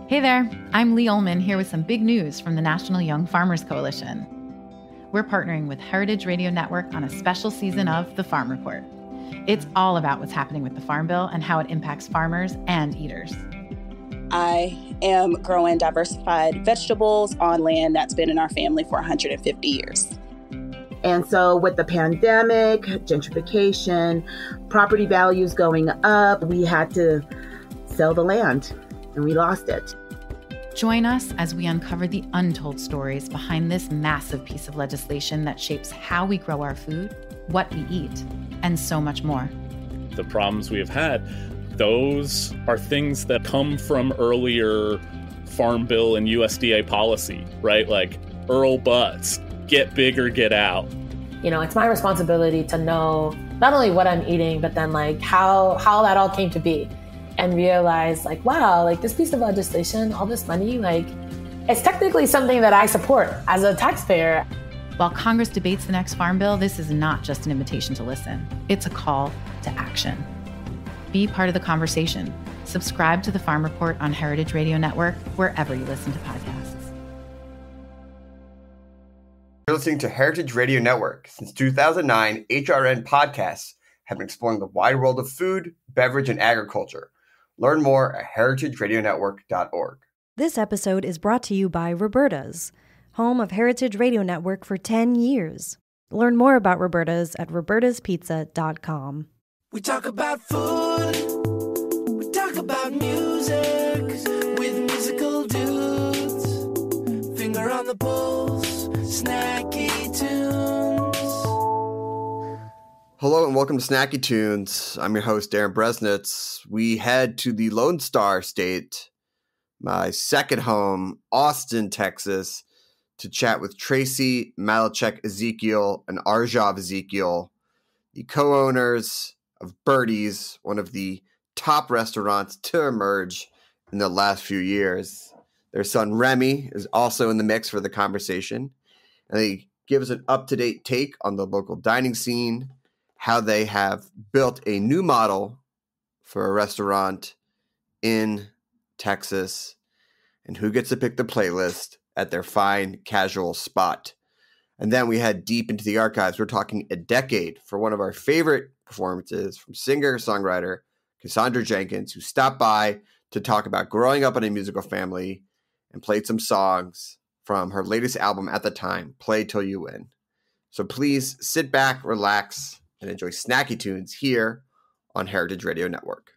Hey there, I'm Lee Ullman here with some big news from the National Young Farmers Coalition. We're partnering with Heritage Radio Network on a special season of The Farm Report. It's all about what's happening with the Farm Bill and how it impacts farmers and eaters. I am growing diversified vegetables on land that's been in our family for 150 years. And so with the pandemic, gentrification, property values going up, we had to sell the land and we lost it. Join us as we uncover the untold stories behind this massive piece of legislation that shapes how we grow our food, what we eat, and so much more. The problems we have had, those are things that come from earlier Farm Bill and USDA policy, right? Like Earl Butts, get big or get out. You know, it's my responsibility to know not only what I'm eating, but then like how that all came to be. And realize like, wow, like this piece of legislation, all this money, like it's technically something that I support as a taxpayer. While Congress debates the next Farm Bill, this is not just an invitation to listen. It's a call to action. Be part of the conversation. Subscribe to the Farm Report on Heritage Radio Network, wherever you listen to podcasts. You're listening to Heritage Radio Network. Since 2009, HRN podcasts have been exploring the wide world of food, beverage, and agriculture. Learn more at heritageradionetwork.org. This episode is brought to you by Roberta's, home of Heritage Radio Network for 10 years. Learn more about Roberta's at robertaspizza.com. We talk about food, we talk about music, with musical dudes, finger on the pulse, snacky tunes. Hello and welcome to Snacky Tunes. I'm your host, Darren Bresnitz. We head to the Lone Star State, my second home, Austin, Texas, to chat with Tracy Malachek Ezekiel and Arjav Ezekiel, the co-owners of Birdie's, one of the top restaurants to emerge in the last few years. Their son, Remy, is also in the mix for the conversation, and they give us an up-to-date take on the local dining scene, how they have built a new model for a restaurant in Texas, and who gets to pick the playlist at their fine casual spot. And then we head deep into the archives. We're talking a decade for one of our favorite performances from singer-songwriter Cassandra Jenkins, who stopped by to talk about growing up in a musical family and played some songs from her latest album at the time, Play Till You Win. So please sit back, relax, and enjoy Snacky Tunes here on Heritage Radio Network.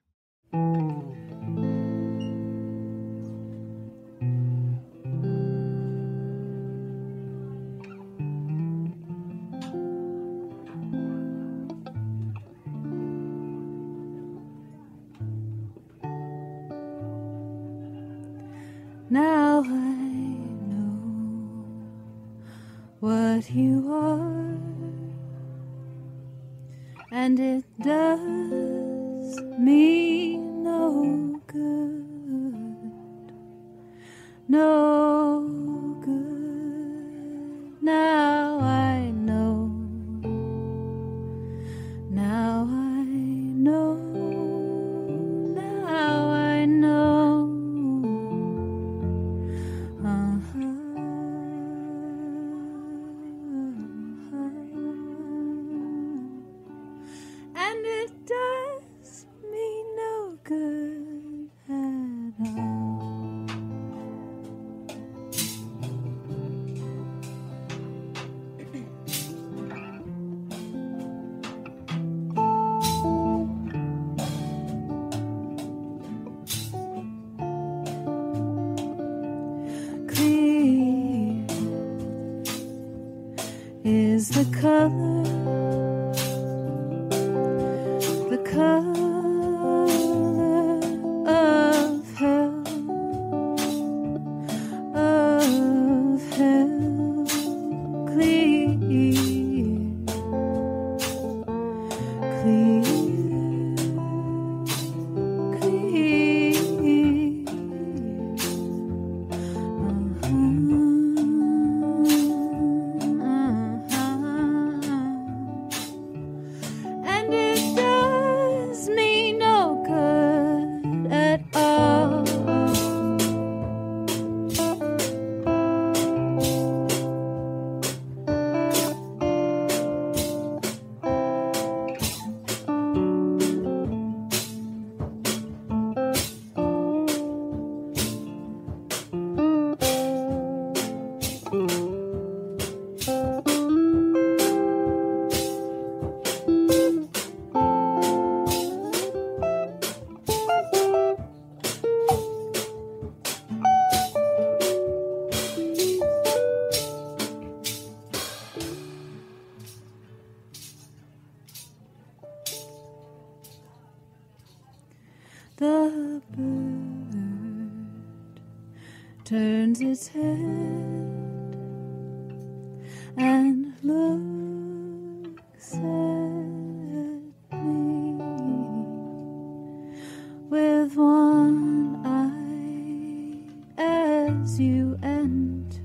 Now I know what you are, and it does me no good, no good. Now I know, now I know, now I know. And it does me no good at all. Clear is the color, the color of hell, of hell. Clear, clear, clear. The bird turns its head and looks at me with one eye as you enter.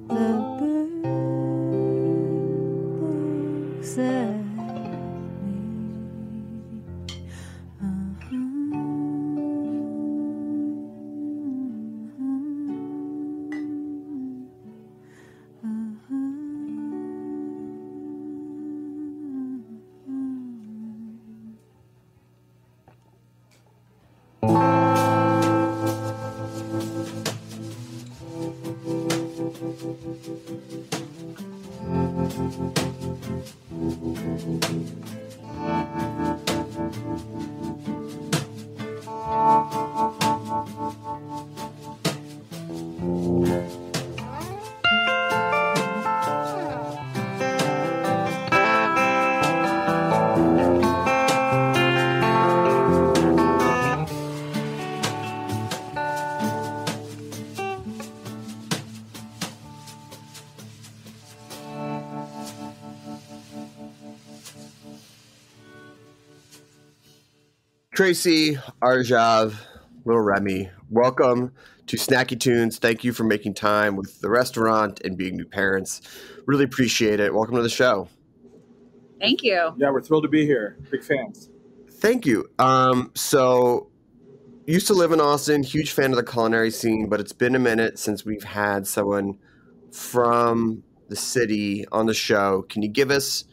The bird looks at Tracy, Arjav, Little Remy, welcome to Snacky Tunes. Thank you for making time with the restaurant and being new parents. Really appreciate it. Welcome to the show. Thank you. Yeah, we're thrilled to be here. Big fans. Thank you. So used to live in Austin, huge fan of the culinary scene, but it's been a minute since we've had someone from the city on the show. Can you give us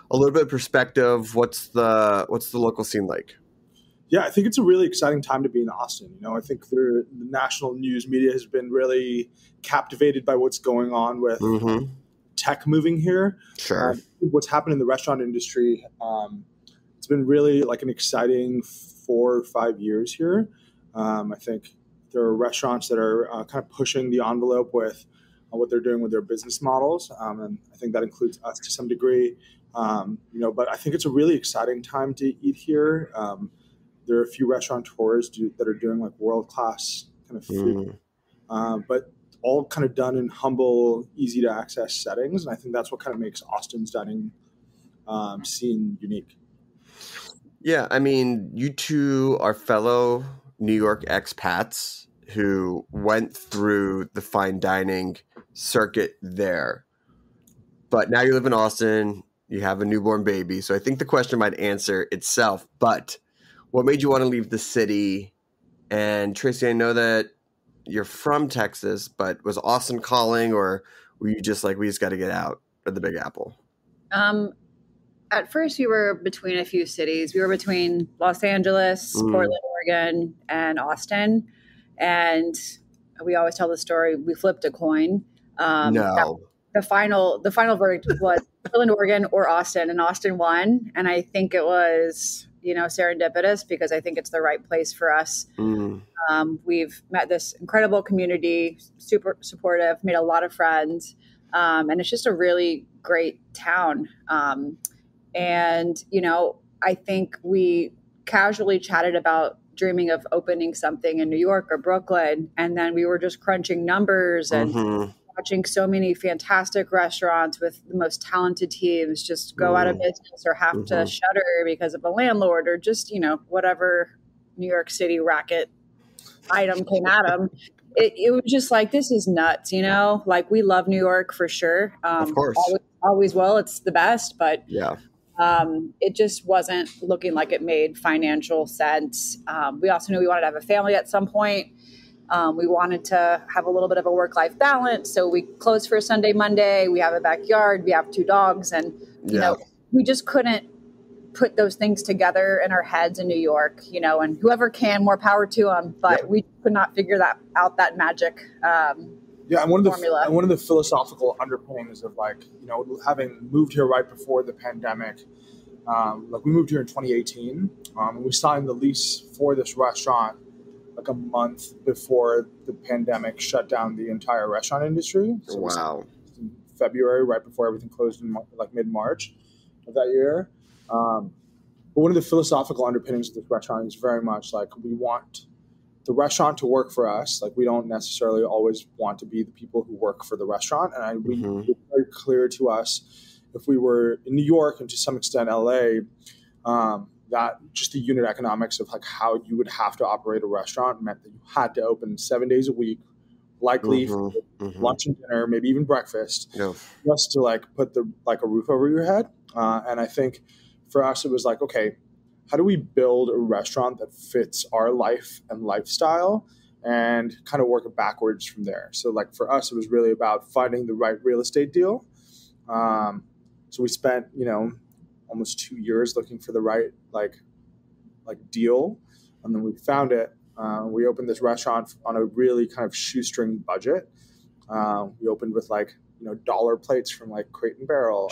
a little bit of perspective? What's the local scene like? Yeah, I think it's a really exciting time to be in Austin. You know, I think the national news media has been really captivated by what's going on with tech moving here. Sure. What's happened in the restaurant industry. It's been really like an exciting 4 or 5 years here. I think there are restaurants that are kind of pushing the envelope with what they're doing with their business models. And I think that includes us to some degree. But I think it's a really exciting time to eat here. There are a few restaurateurs that are doing like world-class kind of food, but all kind of done in humble, easy-to-access settings. And I think that's what kind of makes Austin's dining scene unique. Yeah, I mean, you two are fellow New York expats who went through the fine dining circuit there. But now you live in Austin, you have a newborn baby. So I think the question might answer itself. But what made you want to leave the city? And Tracy, I know that you're from Texas, but was Austin calling, or were you just like, we just got to get out of the Big Apple? At first, we were between a few cities. We were between Los Angeles, Portland, Oregon, and Austin. And we always tell the story. We flipped a coin. No. The final verdict was Portland, Oregon, or Austin, and Austin won. And I think it was, serendipitous because I think it's the right place for us. We've met this incredible community, super supportive, made a lot of friends, and it's just a really great town. I think we casually chatted about dreaming of opening something in New York or Brooklyn, and then we were just crunching numbers and watching so many fantastic restaurants with the most talented teams just go out of business or have to shutter because of a landlord or just, whatever New York City racket item came at them. It was just like, this is nuts, like we love New York for sure. Of course. Always will. It's the best, but yeah. It just wasn't looking like it made financial sense. We also knew we wanted to have a family at some point. We wanted to have a little bit of a work-life balance. So we closed for Sunday, Monday. We have a backyard. We have 2 dogs. And, we just couldn't put those things together in our heads in New York, and whoever can, more power to them. But we could not figure that magic formula. And one of the philosophical underpinnings of having moved here right before the pandemic, we moved here in 2018, and we signed the lease for this restaurant like a month before the pandemic shut down the entire restaurant industry. So wow. In February, right before everything closed in mid-March of that year. But But one of the philosophical underpinnings of this restaurant is very much like we want the restaurant to work for us. Like we don't necessarily always want to be the people who work for the restaurant. And it's very clear to us if we were in New York and to some extent LA, that just the unit economics of like how you would have to operate a restaurant meant that you had to open 7 days a week, likely for lunch and dinner, maybe even breakfast, just to like put a roof over your head. And I think for us, it was like, okay, how do we build a restaurant that fits our life and lifestyle and kind of work it backwards from there? So like for us, it was really about finding the right real estate deal. So we spent, almost 2 years looking for the right like deal. And then we found it. We opened this restaurant on a really kind of shoestring budget. We opened with dollar plates from like Crate and Barrel.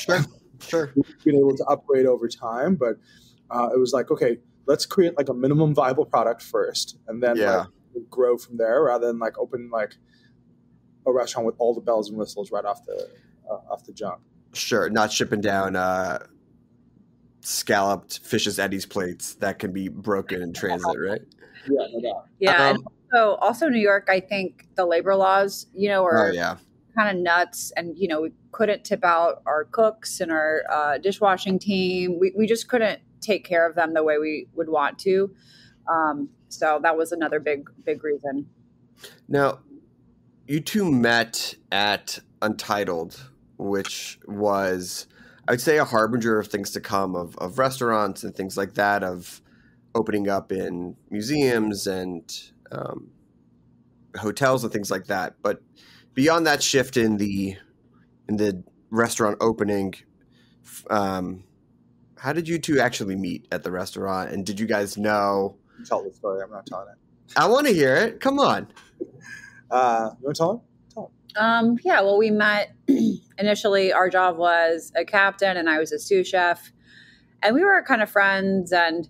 Sure. We've been able to upgrade over time, but it was like, okay, let's create like a minimum viable product first, and then grow from there, rather than like open like a restaurant with all the bells and whistles right off the jump. Sure, not shipping down scalloped Fish's Eddie's plates that can be broken in transit, right? Yeah, no doubt. Yeah, and also New York, I think the labor laws, are kind of nuts, and we couldn't tip out our cooks and our dishwashing team. We just couldn't take care of them the way we would want to. So that was another big reason. Now, you two met at Untitled, which was, I would say, a harbinger of things to come, of restaurants and things like that, of opening up in museums and hotels and things like that. But beyond that shift in the restaurant opening, how did you two actually meet at the restaurant? And did you guys know? Tell the story. I'm not telling it. I want to hear it. Come on. You want to tell him? Yeah, well, we met initially. Our job was a captain and I was a sous chef, and we were kind of friends. And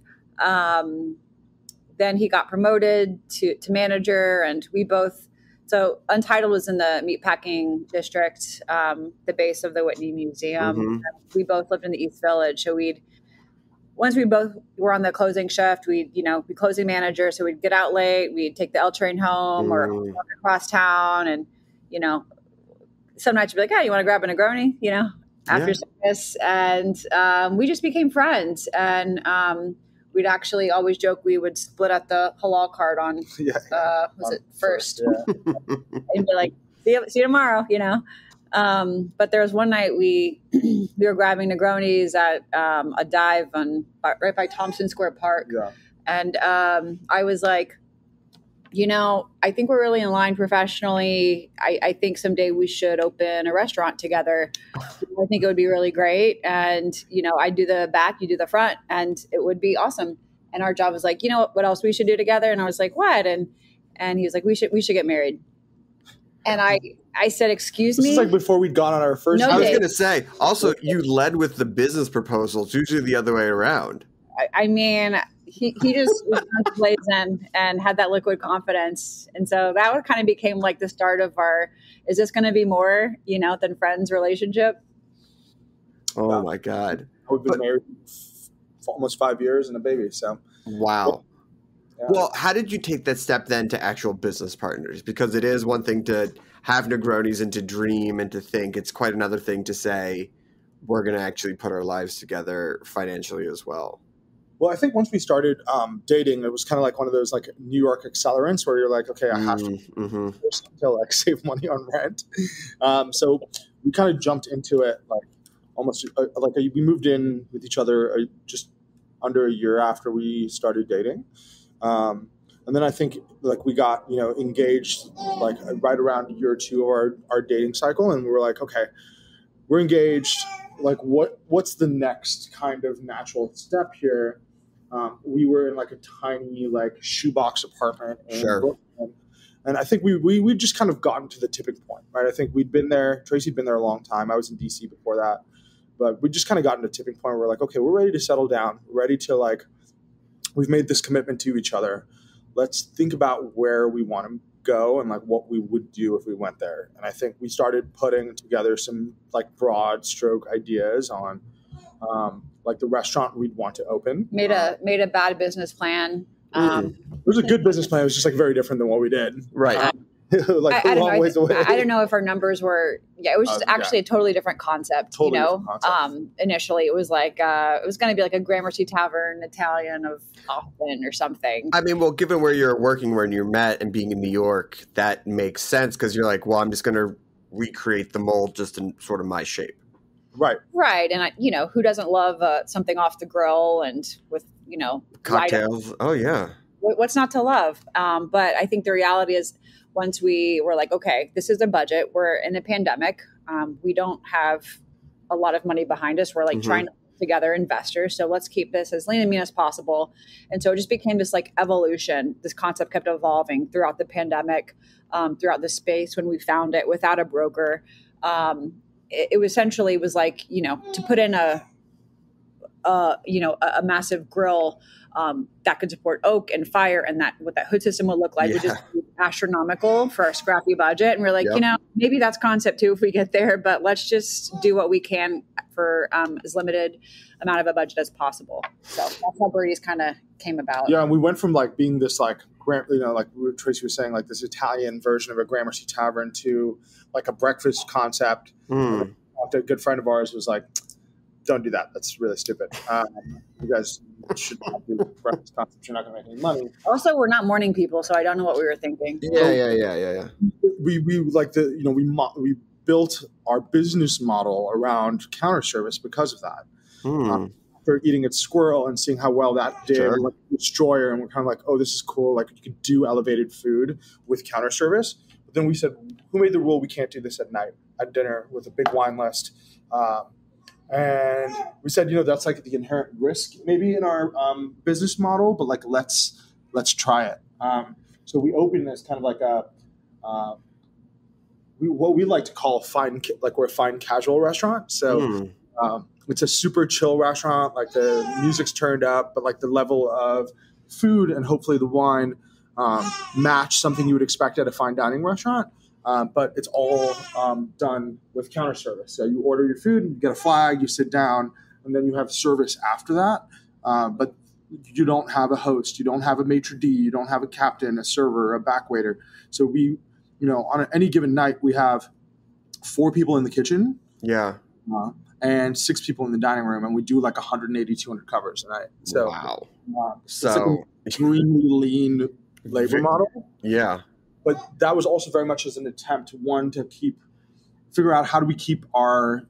then he got promoted to manager, and we both, so Untitled was in the meatpacking district, the base of the Whitney Museum. We both lived in the East Village. So once we both were on the closing shift, we'd be closing manager. So we'd get out late, we'd take the L train home or walk across town. And, some nights you'd be like, oh, you want to grab a Negroni, after service. And we just became friends. And we'd actually always joke we would split at the halal cart on, was it first? And be like, see you tomorrow, But there was one night we were grabbing Negronis at a dive right by Thompson Square Park. Yeah. And I was like, I think we're really in line professionally. I think someday we should open a restaurant together. I think it would be really great. And, I do the back, you do the front, and it would be awesome. And our job was like, what else we should do together? And I was like, what? And he was like, we should get married. And I said, excuse me? This is like before we'd gone on our first date. I was going to say, also, you led with the business proposals, usually the other way around. I mean, he just was blazing and had that liquid confidence. And so that kind of became like the start of our, is this going to be more, than friends relationship? Oh, my God. We've been married for almost 5 years and a baby. So, wow. Well, how did you take that step then to actual business partners? Because it is one thing to have Negronis and to dream and to think. It's quite another thing to say, we're going to actually put our lives together financially as well. Well, I think once we started dating, it was kind of like one of those like New York accelerants where you're like, okay, I have to like save money on rent. So we kind of jumped into it we moved in with each other just under a year after we started dating. And then I think like we got, engaged like right around year 2 of our dating cycle. And we were like, okay, we're engaged. Like what's the next kind of natural step here? We were in like a tiny like shoebox apartment in Brooklyn. And I think we just kind of gotten to the tipping point, right? I think we'd been there. Tracy'd been there a long time. I was in DC before that. But we just kind of gotten to a tipping point where we're like, okay, we're ready to settle down. We're ready to we've made this commitment to each other. Let's think about where we want to go and like what we would do if we went there. And I think we started putting together some like broad stroke ideas on like the restaurant we'd want to open. Made a bad business plan. It was a good business plan. It was just like very different than what we did. Right. Like I a long ways away. I don't know if our numbers were. Yeah, it was just actually a totally different concept. Totally different concept. Initially it was like it was going to be like a Gramercy Tavern Italian of Austin or something. I mean, well, given where you're working, when you're met, and being in New York, that makes sense because you're like, well, I'm just going to recreate the mold just in sort of my shape. Right. And who doesn't love something off the grill and with cocktails? Oh yeah. What's not to love? But I think the reality is, once we were like, okay, this is a budget. We're in a pandemic. We don't have a lot of money behind us. We're like trying to put together investors. So let's keep this as lean and mean as possible. And so it just became this like evolution. This concept kept evolving throughout the pandemic, throughout the space when we found it without a broker. It essentially was like, to put in a massive grill that could support oak and fire, and that what that hood system would look like would just be astronomical for our scrappy budget. And we're like, maybe that's concept too if we get there, but let's just do what we can for as limited amount of a budget as possible. So that's how Birdie's kind of came about. Yeah, and we went from like being this like like Tracy was saying, like this Italian version of a Gramercy Tavern to like a breakfast concept. A good friend of ours was like, don't do that. That's really stupid. You guys should not do breakfast concepts. You're not going to make any money. Also, we're not morning people, so I don't know what we were thinking. Yeah. We like we built our business model around counter service because of that. After eating at Squirrel and seeing how well that did, like Destroyer, and we're kind of like, oh, this is cool. Like you could do elevated food with counter service. But then we said, who made the rule we can't do this at night at dinner with a big wine list? And we said, that's like the inherent risk maybe in our business model, but like let's try it. So we opened as kind of like what we like to call we're a fine casual restaurant. So it's a super chill restaurant. Like the music's turned up, but like the level of food and hopefully the wine match something you would expect at a fine dining restaurant. But it's all done with counter service. So you order your food, you get a flag, you sit down, and then you have service after that. But you don't have a host, you don't have a maitre d', you don't have a captain, a server, a back waiter. So we, on any given night, we have 4 people in the kitchen. Yeah. And 6 people in the dining room, and we do like 180, 200 covers a night. So, wow. It's like an extremely lean labor model. Yeah. But that was also very much as an attempt, one, to figure out how do we keep our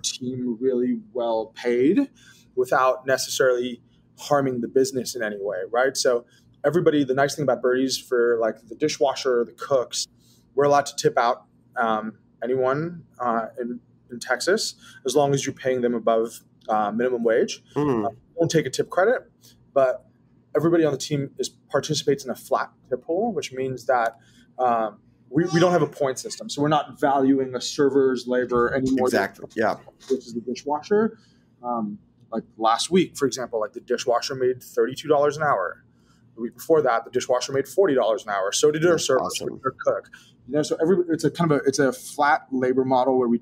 team really well paid without necessarily harming the business in any way, right? So everybody, the nice thing about Birdie's, for like the dishwasher, the cooks, we're allowed to tip out anyone in Texas as long as you're paying them above minimum wage. Don't take a tip credit, but everybody on the team participates in a flat tip pool, which means that we don't have a point system. So we're not valuing a server's labor anymore. Exactly. Yeah. Which is the dishwasher. Like last week, for example, like the dishwasher made $32 an hour. The week before that, the dishwasher made $40 an hour. So did our server, so did our cook. So it's a flat labor model where we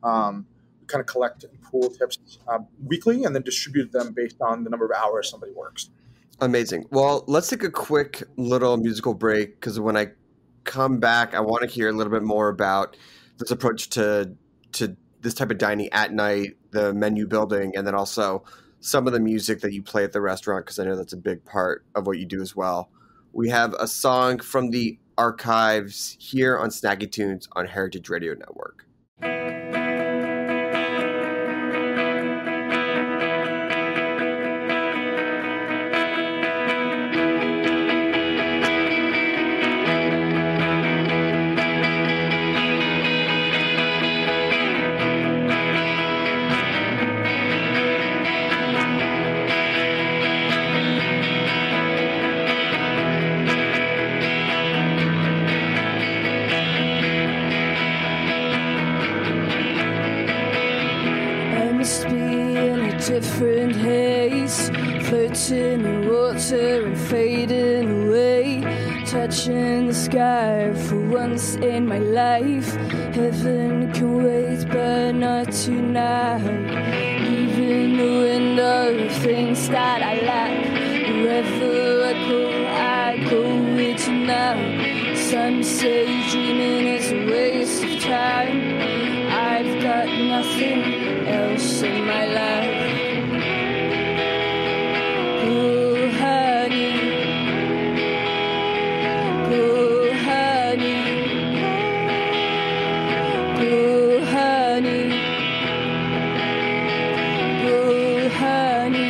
kind of collect and pool tips weekly and then distribute them based on the number of hours somebody works. Amazing. Well, let's take a quick little musical break, because when I come back, I want to hear a little bit more about this approach to this type of dining at night, the menu building, and then also some of the music that you play at the restaurant, because I know that's a big part of what you do as well. We have a song from the archives here on Snacky Tunes on Heritage Radio Network. Different haze, floating in water and fading away, touching the sky for once in my life. Heaven can wait, but not tonight. Even in the window of things that I lack. Wherever I go with you now. Some say dreaming is a waste of time. I've got nothing else in my life. Oh, honey. Oh, honey. Oh, honey. Oh, honey.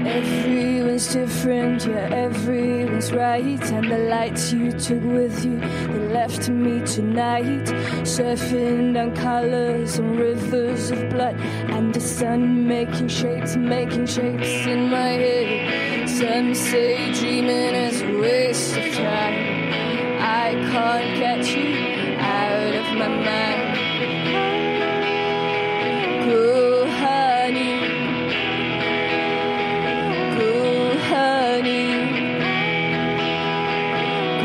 Everyone's different, yeah, everyone's right. And the lights you took with you, they left me tonight. Surfing down colors and rivers of blood. And the sun making shapes in my head. Some say dreaming is a waste of time. I can't get you out of my mind. Oh, honey. Oh, honey.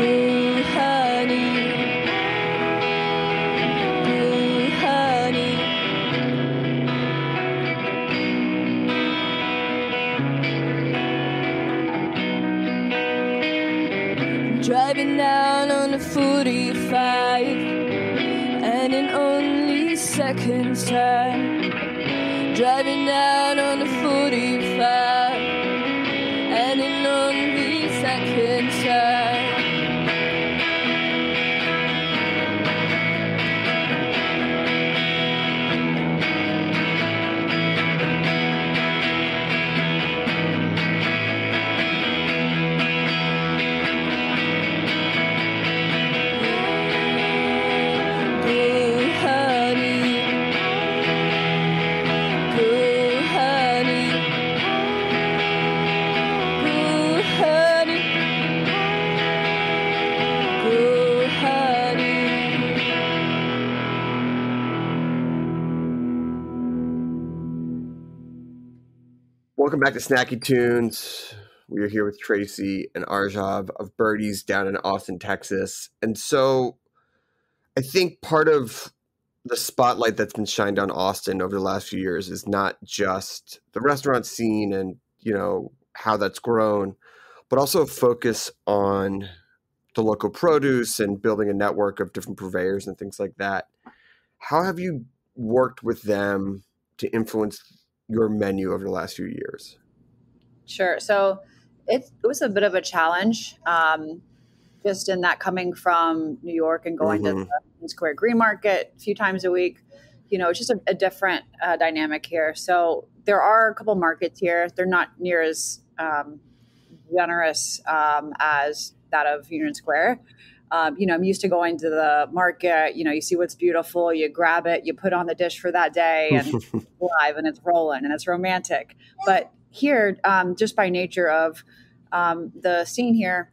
Oh, honey. Oh, honey. I'm driving down on the 45, and in only seconds time. Driving down on the 45, and in only seconds time. Oh, honey. Oh, honey. Oh, honey. Oh, honey. Welcome back to Snacky Tunes. We are here with Tracy and Arjav of Birdie's down in Austin, Texas. And so I think part of the spotlight that's been shined on Austin over the last few years is not just the restaurant scene and, you know, how that's grown, but also a focus on the local produce and building a network of different purveyors and things like that. How have you worked with them to influence your menu over the last few years? Sure. So it was a bit of a challenge, just in that coming from New York and going to the Union Square Green Market a few times a week. You know, it's just a different dynamic here. So there are a couple markets here. They're not near as generous as that of Union Square. You know, I'm used to going to the market, you know, you see what's beautiful, you grab it, you put on the dish for that day, and it's live and it's rolling and it's romantic. But here, just by nature of the scene here,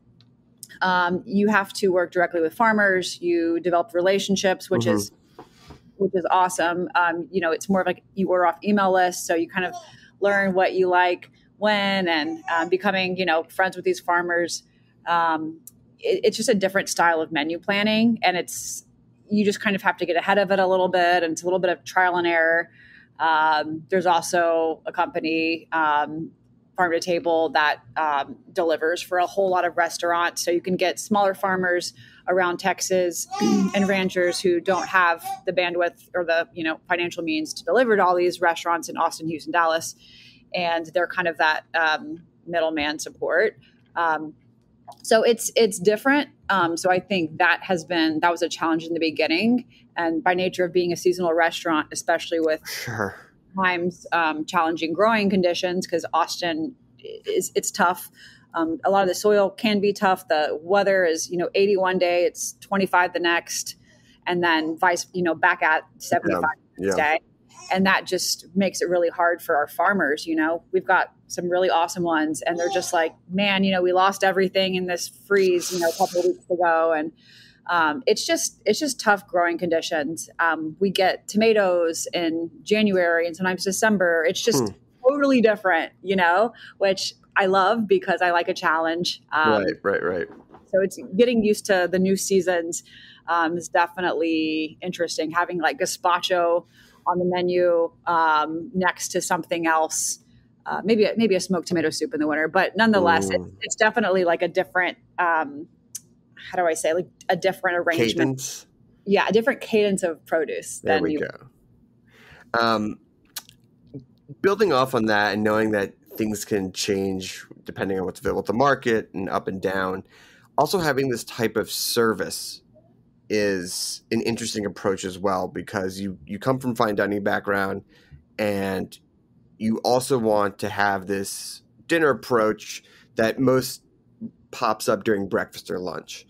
you have to work directly with farmers. You develop relationships, which is awesome. You know, it's more of like you order off email lists, so you kind of learn what you like when, and becoming, you know, friends with these farmers. It's just a different style of menu planning, and you just kind of have to get ahead of it a little bit, and it's a little bit of trial and error. There's also a company, Farm to Table, that delivers for a whole lot of restaurants. So you can get smaller farmers around Texas and ranchers who don't have the bandwidth or the, you know, financial means to deliver to all these restaurants in Austin, Houston, Dallas. And they're kind of that middleman support. So it's different. So I think that was a challenge in the beginning. And by nature of being a seasonal restaurant, especially with times challenging growing conditions, because Austin it's tough. A lot of the soil can be tough. The weather is, you know, 80 one day, it's 25 the next, and then back at 75 the next day. And that just makes it really hard for our farmers. You know, we've got some really awesome ones, and they're just like, man, you know, we lost everything in this freeze, you know, a couple of weeks ago. And it's just tough growing conditions. We get tomatoes in January and sometimes December. It's just totally different, you know, which I love because I like a challenge. Right. So it's getting used to the new seasons is definitely interesting. Having like gazpacho on the menu next to something else. Maybe a smoked tomato soup in the winter, but nonetheless, it's definitely like a different, how do I say, like a different arrangement. Cadence? Yeah, a different cadence of produce. There we go. Building off on that and knowing that things can change depending on what's available at the market and up and down, also having this type of service is an interesting approach as well, because you come from fine dining background and you also want to have this dinner approach that most pops up during breakfast or lunch.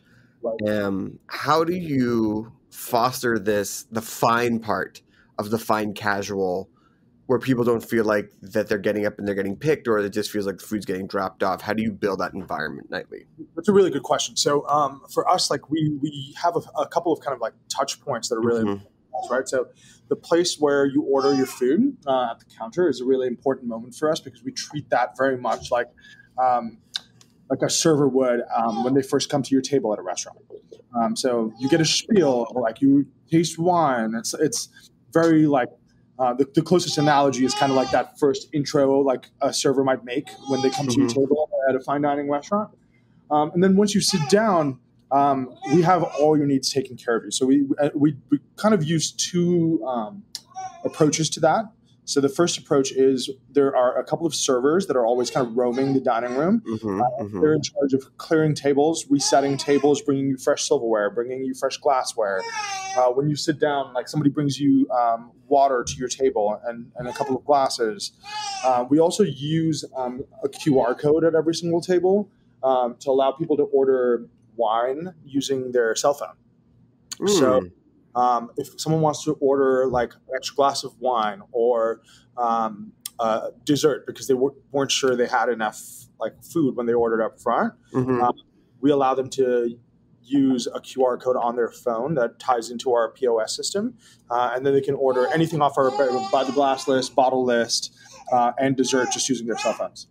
How do you foster the fine part of the fine casual, where people don't feel like that they're getting up and they're getting picked, or it just feels like the food's getting dropped off? How do you build that environment nightly? That's a really good question. So for us, like we have a couple of kind of like touch points that are really important, right? So the place where you order your food at the counter is a really important moment for us, because we treat that very much like a server would when they first come to your table at a restaurant. So you get a spiel, like you taste wine. It's very like the closest analogy is kind of like that first intro like a server might make when they come to your table at a fine dining restaurant. And then once you sit down, we have all your needs taken care of you. So we kind of use two approaches to that. So the first approach is there are a couple of servers that are always kind of roaming the dining room. They're in charge of clearing tables, resetting tables, bringing you fresh silverware, bringing you fresh glassware. When you sit down, like somebody brings you water to your table and a couple of glasses. We also use a QR code at every single table to allow people to order wine using their cell phone. So if someone wants to order like an extra glass of wine or dessert because they weren't sure they had enough like food when they ordered up front, we allow them to use a QR code on their phone that ties into our POS system, and then they can order anything off our by the glass list, bottle list, and dessert just using their cell phones.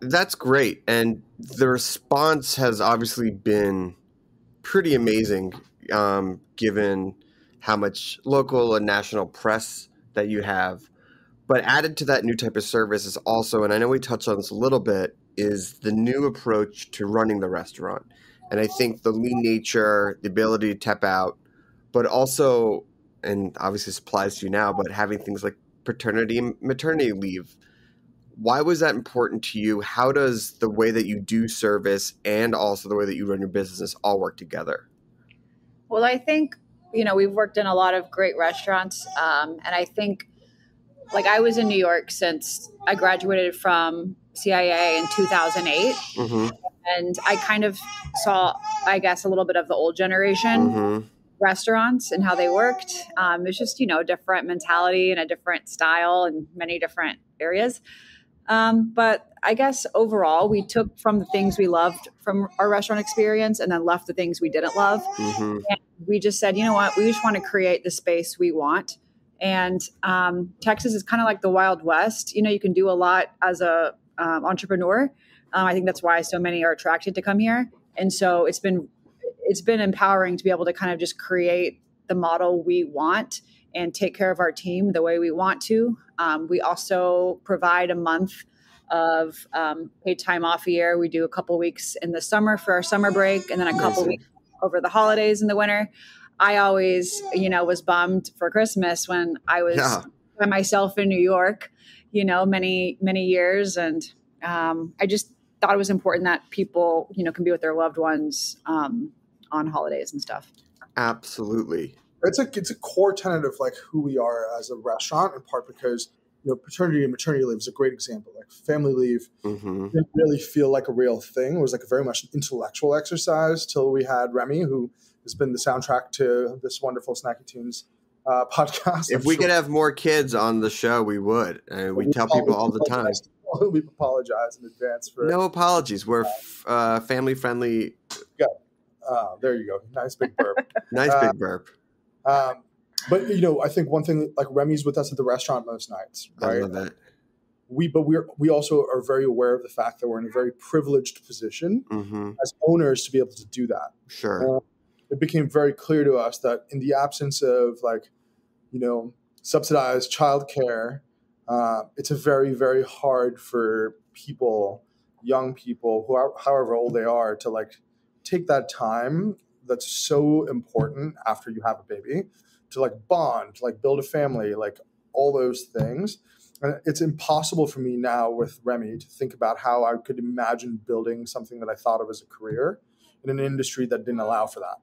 That's great, and the response has obviously been pretty amazing, given how much local and national press that you have. But added to that new type of service is also, and I know we touched on this a little bit, is the new approach to running the restaurant. And I think the lean nature, the ability to tap out, but also, and obviously this applies to you now, but having things like paternity and maternity leave. Why was that important to you? How does the way that you do service and also the way that you run your business all work together? Well, I think, we've worked in a lot of great restaurants. And I think, like, I was in New York since I graduated from CIA in 2008. And I kind of saw, I guess, a little bit of the old generation restaurants and how they worked. It's just, a different mentality and a different style in many different areas. But I guess overall, we took from the things we loved from our restaurant experience and then left the things we didn't love. And we just said, you know what, we just want to create the space we want. And Texas is kind of like the Wild West. You can do a lot as a entrepreneur. I think that's why so many are attracted to come here. And so it's been empowering to be able to kind of just create the model we want and take care of our team the way we want to. We also provide a month of paid time off a year. We do a couple weeks in the summer for our summer break, and then a couple weeks over the holidays in the winter. I always, was bummed for Christmas when I was by myself in New York, many, many years. And I just thought it was important that people, can be with their loved ones on holidays and stuff. Absolutely. It's a core tenet of like who we are as a restaurant, in part because paternity and maternity leave is a great example. Like family leave didn't really feel like a real thing. It was like a very much an intellectual exercise till we had Remy, who has been the soundtrack to this wonderful Snacky Tunes podcast. If we could have more kids on the show, we would. We tell people all the time. We apologize in advance for no apologies. We're family friendly. Yeah. There you go. Nice big burp. Nice big burp. But I think one thing, like Remy's with us at the restaurant most nights, right? I love that. we also are very aware of the fact that we're in a very privileged position as owners to be able to do that. Sure. It became very clear to us that in the absence of subsidized childcare, it's a very, very hard for people, young people, however old they are, to take that time that's so important after you have a baby to bond, build a family, all those things. And it's impossible for me now with Remy to think about how I could imagine building something that I thought of as a career in an industry that didn't allow for that.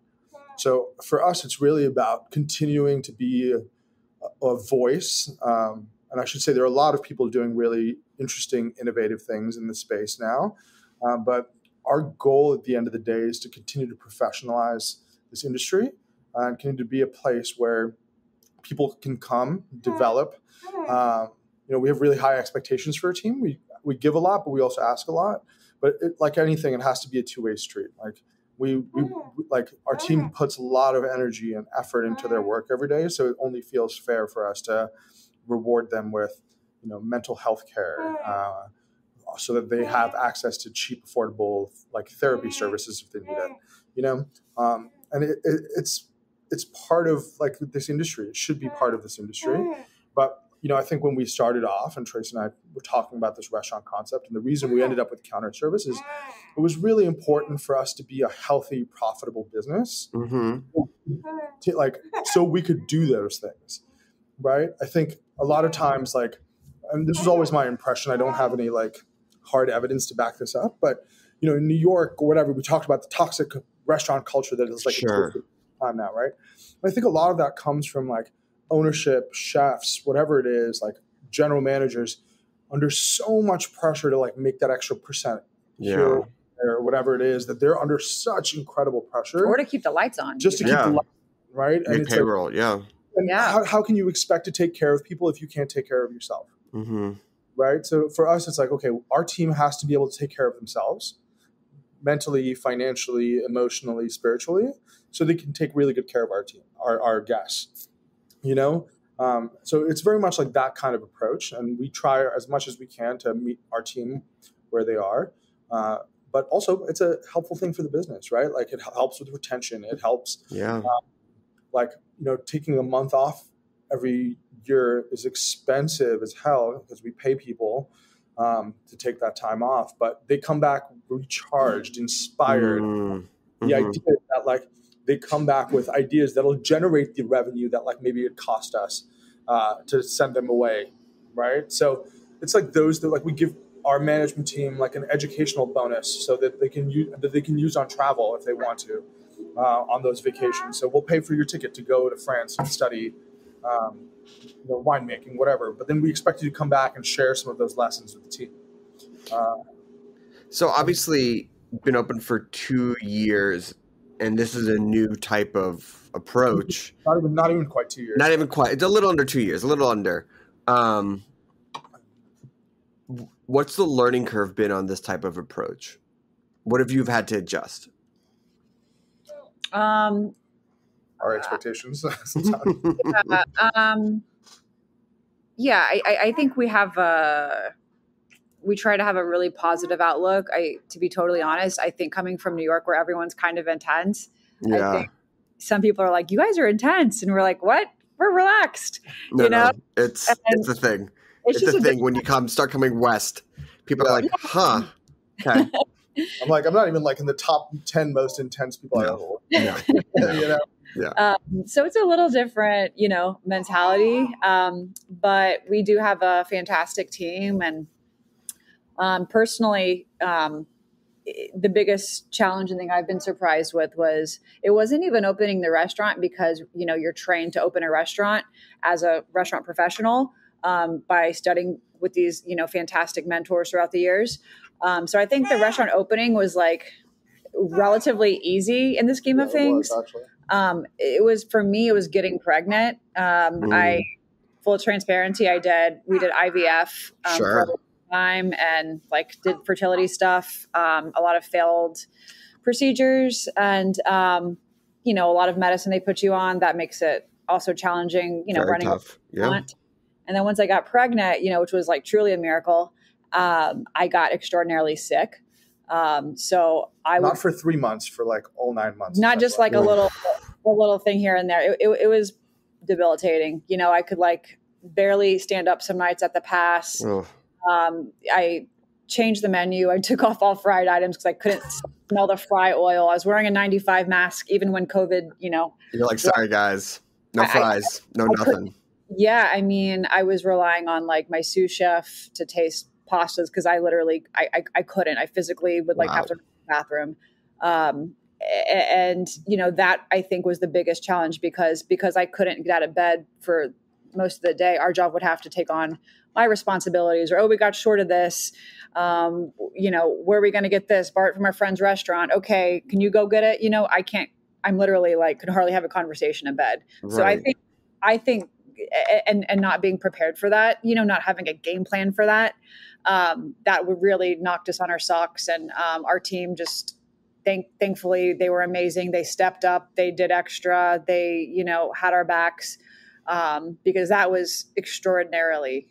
So for us, it's really about continuing to be a voice. And I should say there are a lot of people doing really interesting, innovative things in this space now. But our goal at the end of the day is to continue to professionalize this industry and continue to be a place where people can come, develop. We have really high expectations for our team. We give a lot, but we also ask a lot. But like anything, it has to be a two-way street. Our team puts a lot of energy and effort into their work every day, so it only feels fair for us to reward them with, mental health care, so that they have access to cheap, affordable therapy services if they need it. And it's part of this industry. It should be part of this industry, but. I think when we started off, and Trace and I were talking about this restaurant concept, and the reason we ended up with counter service is it was really important for us to be a healthy, profitable business, so we could do those things, right? I think a lot of times, and this was always my impression, I don't have any hard evidence to back this up, but in New York or whatever, we talked about the toxic restaurant culture that is sure. a time now, right? And I think a lot of that comes from ownership, chefs, whatever it is, general managers under so much pressure to make that extra percent here or whatever it is, that they're under such incredible pressure. Or to keep the lights on. Just to keep the lights on, right? And it's payroll, And how can you expect to take care of people if you can't take care of yourself? Right? So for us, it's okay, our team has to be able to take care of themselves mentally, financially, emotionally, spiritually, so they can take really good care of our team, our guests. So it's very much that kind of approach, and we try as much as we can to meet our team where they are. But also it's a helpful thing for the business, right? It helps with retention. It helps. Taking a month off every year is expensive as hell because we pay people to take that time off, but they come back recharged, inspired. The idea that they come back with ideas that'll generate the revenue that maybe it cost us to send them away, right? So it's those that we give our management team an educational bonus so that they can use on travel if they want to on those vacations. So we'll pay for your ticket to go to France and study winemaking, whatever. But then we expect you to come back and share some of those lessons with the team. So obviously been open for 2 years. And this is a new type of approach. Not even quite 2 years. Not even quite. It's a little under 2 years. A little under. What's the learning curve been on this type of approach? What have you had to adjust? Our expectations. I think we have we try to have a really positive outlook. To be totally honest, I think coming from New York where everyone's kind of intense, I think some people are you guys are intense. And we're what? We're relaxed. No, it's the thing. It's the thing when you start coming west, people are huh. Okay. I'm I'm not even in the top 10 most intense people I know. So it's a little different, mentality. But we do have a fantastic team, and personally, the biggest challenge and thing I've been surprised with was it wasn't even opening the restaurant because, you're trained to open a restaurant as a restaurant professional by studying with these, fantastic mentors throughout the years. So I think the restaurant opening was relatively easy in the scheme of things. It was, for me, it was getting pregnant. Full transparency, we did IVF for a time and did fertility stuff, a lot of failed procedures and, a lot of medicine they put you on that makes it also challenging, Very running tough. a restaurant. And then once I got pregnant, which was like truly a miracle, I got extraordinarily sick. So not for 3 months, for like all 9 months. Not just like a little thing here and there. It was debilitating. I could like barely stand up some nights at the pass. I changed the menu. I took off all fried items because I couldn't smell the fry oil. I was wearing a 95 mask even when COVID, You're like, sorry guys, no fries, nothing. Yeah. I mean, I was relying on like my sous chef to taste pastas because I literally, I couldn't. I physically would like have to go to the bathroom. And that I think was the biggest challenge because I couldn't get out of bed for most of the day. Our job would have to take on my responsibilities, or, we got short of this. Where are we going to get this? Bart from our friend's restaurant. Okay. Can you go get it? I can't, I'm literally like, could hardly have a conversation in bed. Right. So I think, and not being prepared for that, not having a game plan for that, that would really knocked us on our socks. And, our team just, thankfully they were amazing. They stepped up, they did extra, they, had our backs, because that was extraordinarily,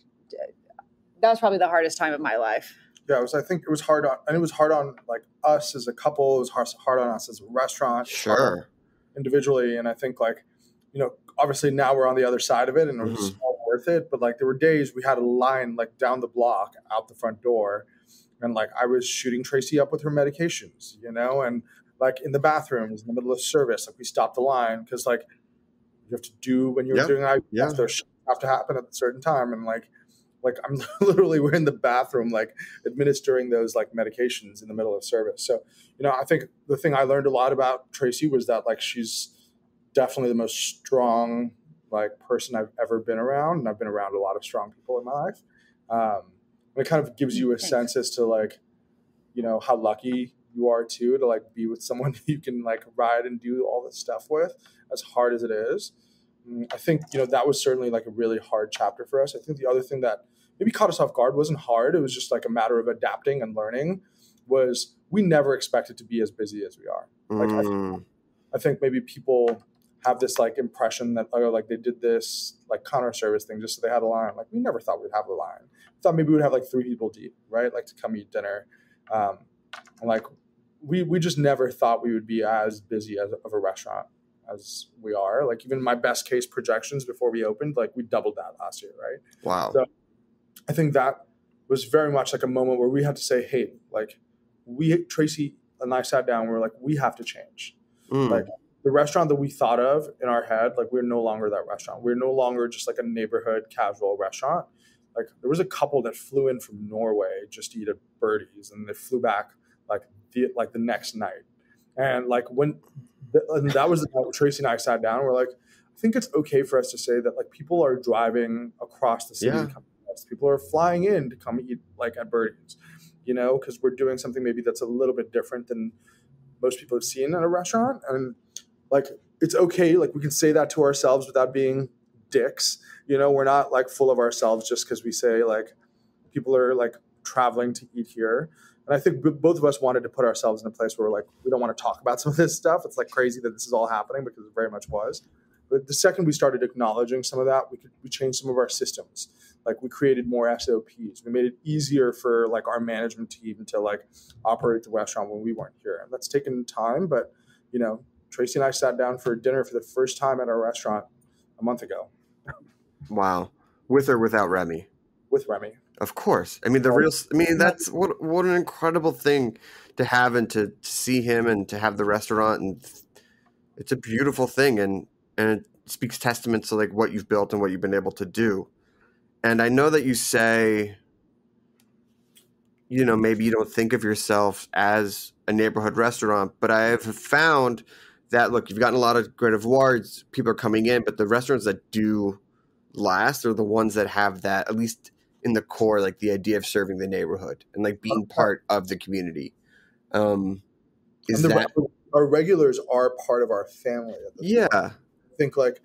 that was probably the hardest time of my life. Yeah, I think it was hard on like us as a couple. It was hard on us as a restaurant. Sure. Individually. And I think like, obviously now we're on the other side of it and it was all worth it. But like there were days we had a line like down the block out the front door. And like I was shooting Tracy up with her medications, and like in the bathrooms in the middle of service, like we stopped the line because like you have to do when you're doing IVF, those have to happen at a certain time. And like I'm literally, we're in the bathroom, like administering those like medications in the middle of service. So, I think the thing I learned a lot about Tracy was that like, she's definitely the most strong, like person I've ever been around. And I've been around a lot of strong people in my life. And it kind of gives you a sense as to like, how lucky you are too, to like be with someone you can like ride and do all this stuff with, as hard as it is. I think, that was certainly like a really hard chapter for us. I think the other thing that maybe caught us off guard wasn't hard. It was just like a matter of adapting and learning. Was we never expected to be as busy as we are. Like I think maybe people have this like impression that like they did this like counter service thing just so they had a line. Like we never thought we'd have a line. We thought maybe we'd have like 3 people deep, right? Like to come eat dinner. And like we just never thought we would be as busy of a restaurant as we are. Like even my best case projections before we opened, like we doubled that last year, right? Wow. So I think that was very much like a moment where we had to say, hey, like Tracy and I sat down, we were like, we have to change. Like the restaurant that we thought of in our head, like we're no longer that restaurant. We're no longer just like a neighborhood casual restaurant. Like there was a couple that flew in from Norway just to eat at Birdie's, and they flew back like the next night. And like and that was the night where Tracy and I sat down. We're like, I think it's okay for us to say that like people are driving across the city to come to us. People are flying in to come eat like at Birdie's, because we're doing something maybe that's a little bit different than most people have seen at a restaurant. And like, it's okay. Like we can say that to ourselves without being dicks. We're not like full of ourselves just because we say like people are like traveling to eat here. And I think both of us wanted to put ourselves in a place where like, we don't want to talk about some of this stuff. It's like crazy that this is all happening because it very much was. But the second we started acknowledging some of that, we changed some of our systems. Like we created more SOPs. We made it easier for like our management team to like operate the restaurant when we weren't here. And that's taken time, but Tracy and I sat down for dinner for the first time at our restaurant a month ago. Wow. With or without Remy? With Remy. Of course. I mean, that's what an incredible thing to have and to see him and to have the restaurant. And it's a beautiful thing. And it speaks testament to like what you've built and what you've been able to do. And I know that you say, maybe you don't think of yourself as a neighborhood restaurant, but I have found that, look, you've gotten a lot of great awards, people are coming in, but the restaurants that do last are the ones that have that, at least in the core, like the idea of serving the neighborhood and like being part of the community. Our regulars are part of our family. I think like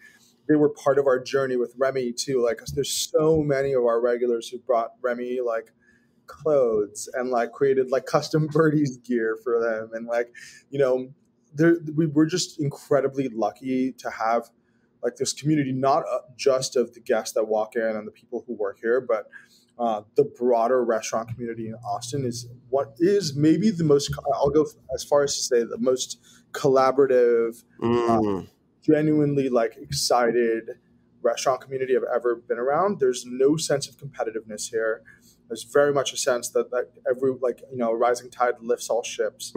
they were part of our journey with Remy too. Like there's so many of our regulars who brought Remy like clothes and like created like custom Birdie's gear for them. And like, we were just incredibly lucky to have like this community, not just of the guests that walk in and the people who work here, but the broader restaurant community in Austin is what is maybe the most, I'll go as far as to say the most collaborative, genuinely like excited restaurant community I've ever been around. There's no sense of competitiveness here. There's very much a sense that every, like, you know, rising tide lifts all ships.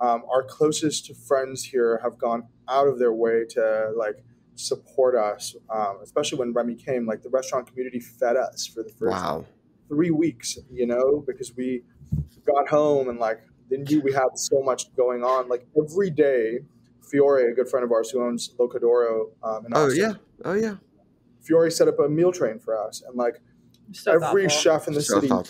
Our closest friends here have gone out of their way to like support us, especially when Remy came. Like the restaurant community fed us for the first 3 weeks, you know, because we got home and like they knew we had so much going on. Like every day, Fiore, a good friend of ours who owns Locadoro in Austin. Oh yeah. Fiore set up a meal train for us, and like every chef in the city bought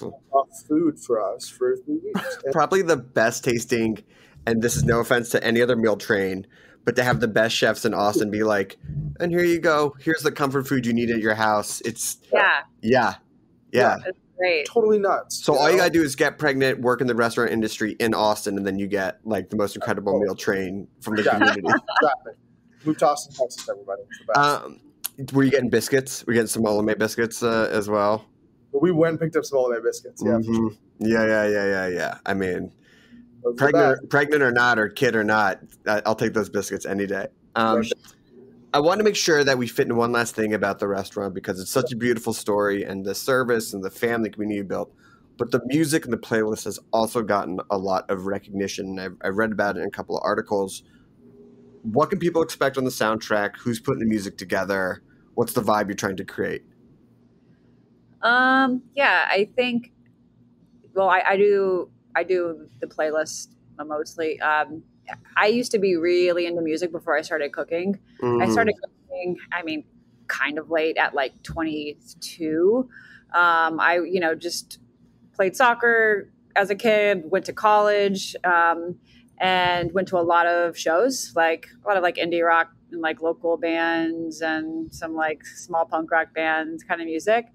food for us for 3 weeks. Probably the best tasting, and this is no offense to any other meal train, but to have the best chefs in Austin be like, and here you go. Here's the comfort food you need at your house. It's yeah. It's great. Totally nuts. So all you gotta do is get pregnant, work in the restaurant industry in Austin, and then you get like the most incredible meal train from the community. Exactly. Move to Austin, Texas, everybody. It's the best. Were you getting biscuits? Were you getting some Olame biscuits as well? We went and picked up some Olame biscuits. Yeah. For sure. Yeah. I mean, pregnant or not, or kid or not, I'll take those biscuits any day. I want to make sure that we fit in one last thing about the restaurant because it's such a beautiful story and the service and the family community built. But the music and the playlist has also gotten a lot of recognition. I've read about it in a couple of articles. What can people expect on the soundtrack? Who's putting the music together? What's the vibe you're trying to create? I think, well, I do the playlist mostly. I used to be really into music before I started cooking. I started cooking, kind of late at like 22. I, just played soccer as a kid, went to college, and went to a lot of shows, like a lot of like indie rock and like local bands and some like small punk rock bands kind of music.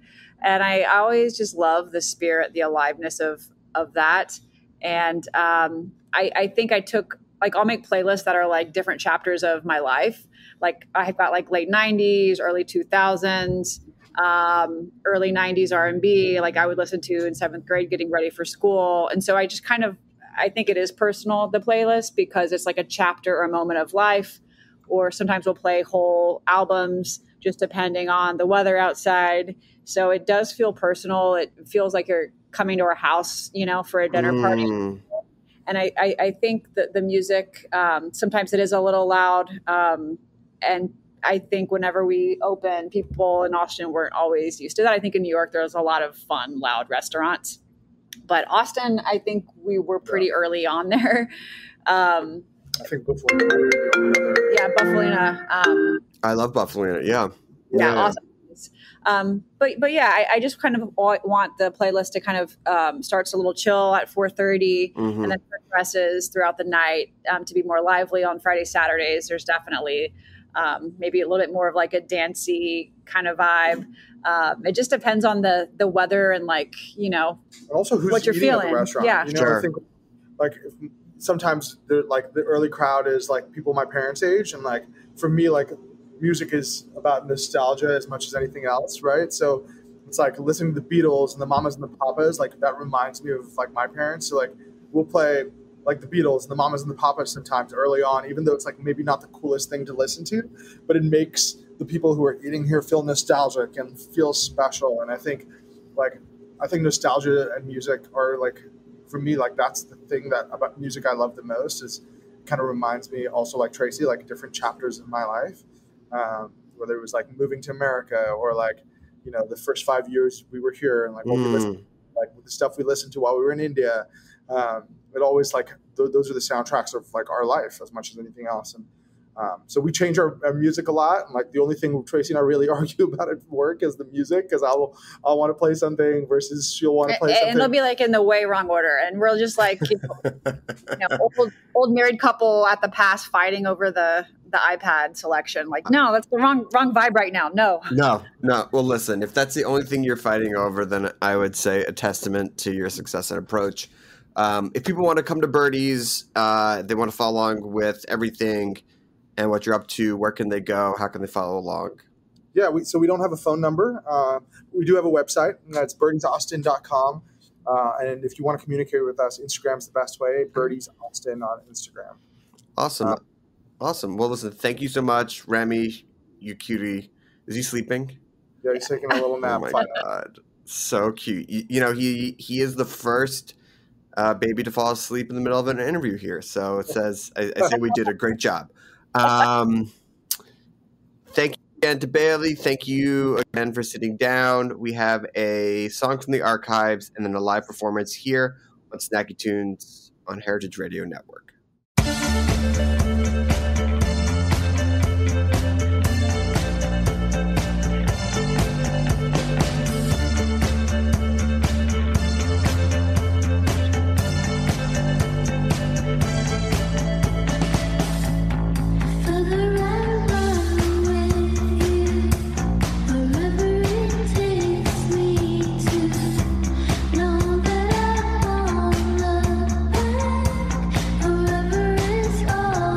And I always just love the spirit, the aliveness of that. And I think I took, like, I'll make playlists that are like different chapters of my life. Like I've got like late 90s, early 2000s, early 90s R&B, like I would listen to in 7th grade getting ready for school. And so I just I think it is personal, the playlist, because it's like a chapter or a moment of life, or sometimes we'll play whole albums just depending on the weather outside. So it does feel personal. It feels like you're coming to our house, for a dinner party. And I think that the music, sometimes it is a little loud. And I think whenever we open, people in Austin weren't always used to that. I think in New York, there's a lot of fun, loud restaurants. But Austin, I think we were pretty early on there. I think Buffalina. Yeah, Buffalina. I love Buffalina. Yeah. Awesome. But yeah, I just kind of want the playlist to kind of starts a little chill at 4:30 and then progresses throughout the night to be more lively on Friday, Saturdays. There's definitely maybe a little bit more of like a dancey kind of vibe. It just depends on the weather and like, and also who's what you're feeling. At the restaurant. Yeah. I think like sometimes the early crowd is like people my parents' age. And like, for me, like music is about nostalgia as much as anything else. Right. So it's like listening to the Beatles and the Mamas and the Papas, like that reminds me of like my parents. So like we'll play like the Beatles and the Mamas and the Papas sometimes early on, even though it's like maybe not the coolest thing to listen to, but it makes the people who are eating here feel nostalgic and feel special. And I think nostalgia and music are like, for me, like that's the thing that about music I love the most, is kind of reminds me also, like Tracy, like different chapters of my life, whether it was like moving to America or like, the first 5 years we were here and like what we listened, like the stuff we listened to while we were in India. It always like those are the soundtracks of like our life as much as anything else. And so we change our music a lot. And like the only thing Tracy and I really argue about at work is the music, because I'll want to play something versus she'll want to play something. And they'll be like in the way wrong order. And we'll just like, old married couple at the past fighting over the iPad selection. Like, no, that's the wrong vibe right now. No. Well, listen, if that's the only thing you're fighting over, then I would say a testament to your success and approach. If people want to come to Birdie's, they want to follow along with everything, and what you're up to. Where can they go? How can they follow along? Yeah, so we don't have a phone number. We do have a website, and that's birdiesaustin.com. And if you want to communicate with us, Instagram's the best way. Birdie's Austin on Instagram. Awesome. Awesome. Well, listen, thank you so much, Remy, you cutie. Is he sleeping? Yeah, he's taking a little nap. Oh my God. So cute. You know, he is the first baby to fall asleep in the middle of an interview here. So it says, I say we did a great job. Thank you again to Bailey. Thank you again for sitting down. We have a song from the archives and then a live performance here on Snacky Tunes on Heritage Radio Network. All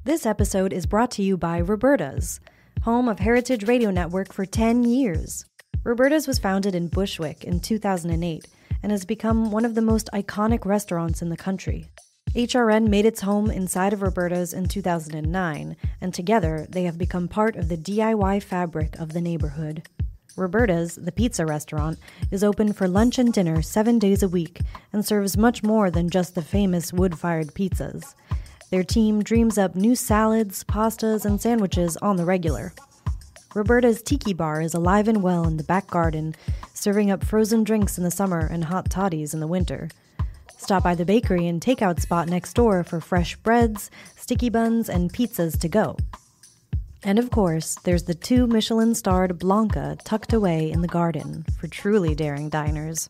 This episode is brought to you by Roberta's, home of Heritage Radio Network for 10 years. Roberta's was founded in Bushwick in 2008 and has become one of the most iconic restaurants in the country. HRN made its home inside of Roberta's in 2009, and together they have become part of the DIY fabric of the neighborhood. Roberta's, the pizza restaurant, is open for lunch and dinner 7 days a week and serves much more than just the famous wood-fired pizzas. Their team dreams up new salads, pastas, and sandwiches on the regular. Roberta's Tiki Bar is alive and well in the back garden, serving up frozen drinks in the summer and hot toddies in the winter. Stop by the bakery and takeout spot next door for fresh breads, sticky buns, and pizzas to go. And of course, there's the 2 Michelin-starred Blanca tucked away in the garden for truly daring diners.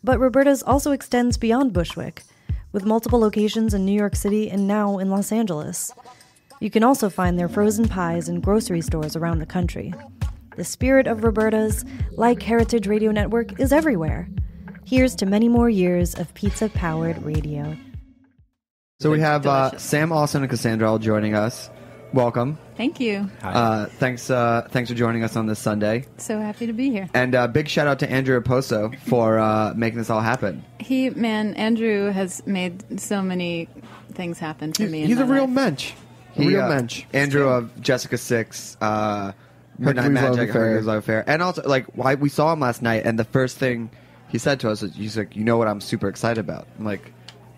But Roberta's also extends beyond Bushwick, with multiple locations in New York City and now in Los Angeles. You can also find their frozen pies in grocery stores around the country. The spirit of Roberta's, like Heritage Radio Network, is everywhere. Here's to many more years of pizza-powered radio. So we have Sam, Austin, and Cassandra all joining us. Welcome. Thank you. Thanks for joining us on this Sunday. So happy to be here. And big shout out to Andrew Oposo for making this all happen. Andrew has made so many things happen for me. He's a real mensch. Real mensch. Andrew of Jessica 6, Midnight Magic, Hercules Love Affair. And also, why we saw him last night, and the first thing he said to us was, he's like, you know what I'm super excited about? I'm like,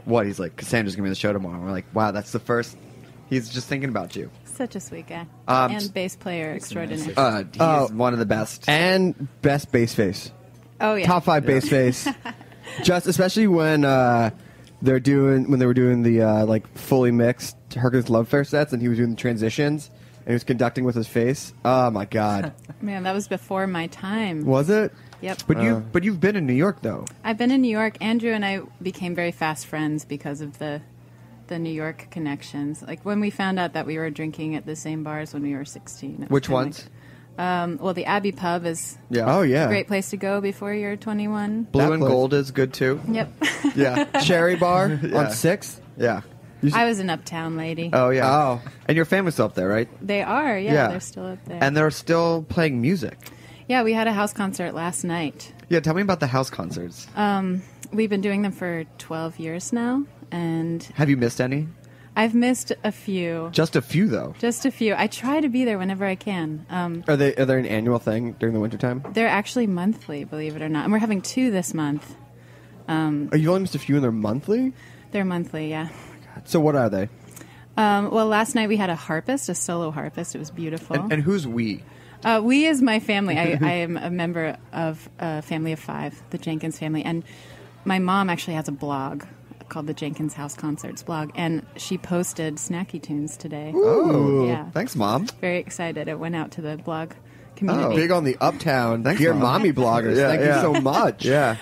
what? He's like, Cassandra's going to be on the show tomorrow. We're like, wow, that's the first. He's just thinking about you. Such a sweet guy. And bass player extraordinary. He's one of the best. And best bass face. Oh, yeah. Top 5 bass face. Just especially when they were doing the fully mixed Hercules Love Affair sets, and he was doing the transitions, and he was conducting with his face. Oh my God. Man, that was before my time. Was it? Yep. But you've been in New York though. I've been in New York. Andrew and I became very fast friends because of the New York connections. Like when we found out that we were drinking at the same bars when we were 16. Which ones? Well, the Abbey Pub is a great place to go before you're 21. Blue and Gold is good too. Yep. Yeah. Cherry Bar on 6th. Yeah. I was an uptown lady. Oh, yeah. Oh. And your family's still up there, right? They are, yeah. They're still up there. And they're still playing music. Yeah, we had a house concert last night. Yeah, tell me about the house concerts. We've been doing them for 12 years now. And have you missed any? I've missed a few. Just a few, though? Just a few. I try to be there whenever I can. Are they an annual thing during the wintertime? They're actually monthly, believe it or not. And we're having 2 this month. You only missed a few and they're monthly? They're monthly, yeah. So what are they? Well, last night we had a harpist, a solo harpist. It was beautiful. And who's we? We is my family. I am a member of a family of 5, the Jenkins family. And my mom actually has a blog called the Jenkins House Concerts blog, and she posted snacky tunes today. Oh, yeah. Thanks, Mom. Very excited. It went out to the blog community. Oh, big on the Uptown. Thanks, Dear Mom. mommy bloggers. Thank you so much. Yeah.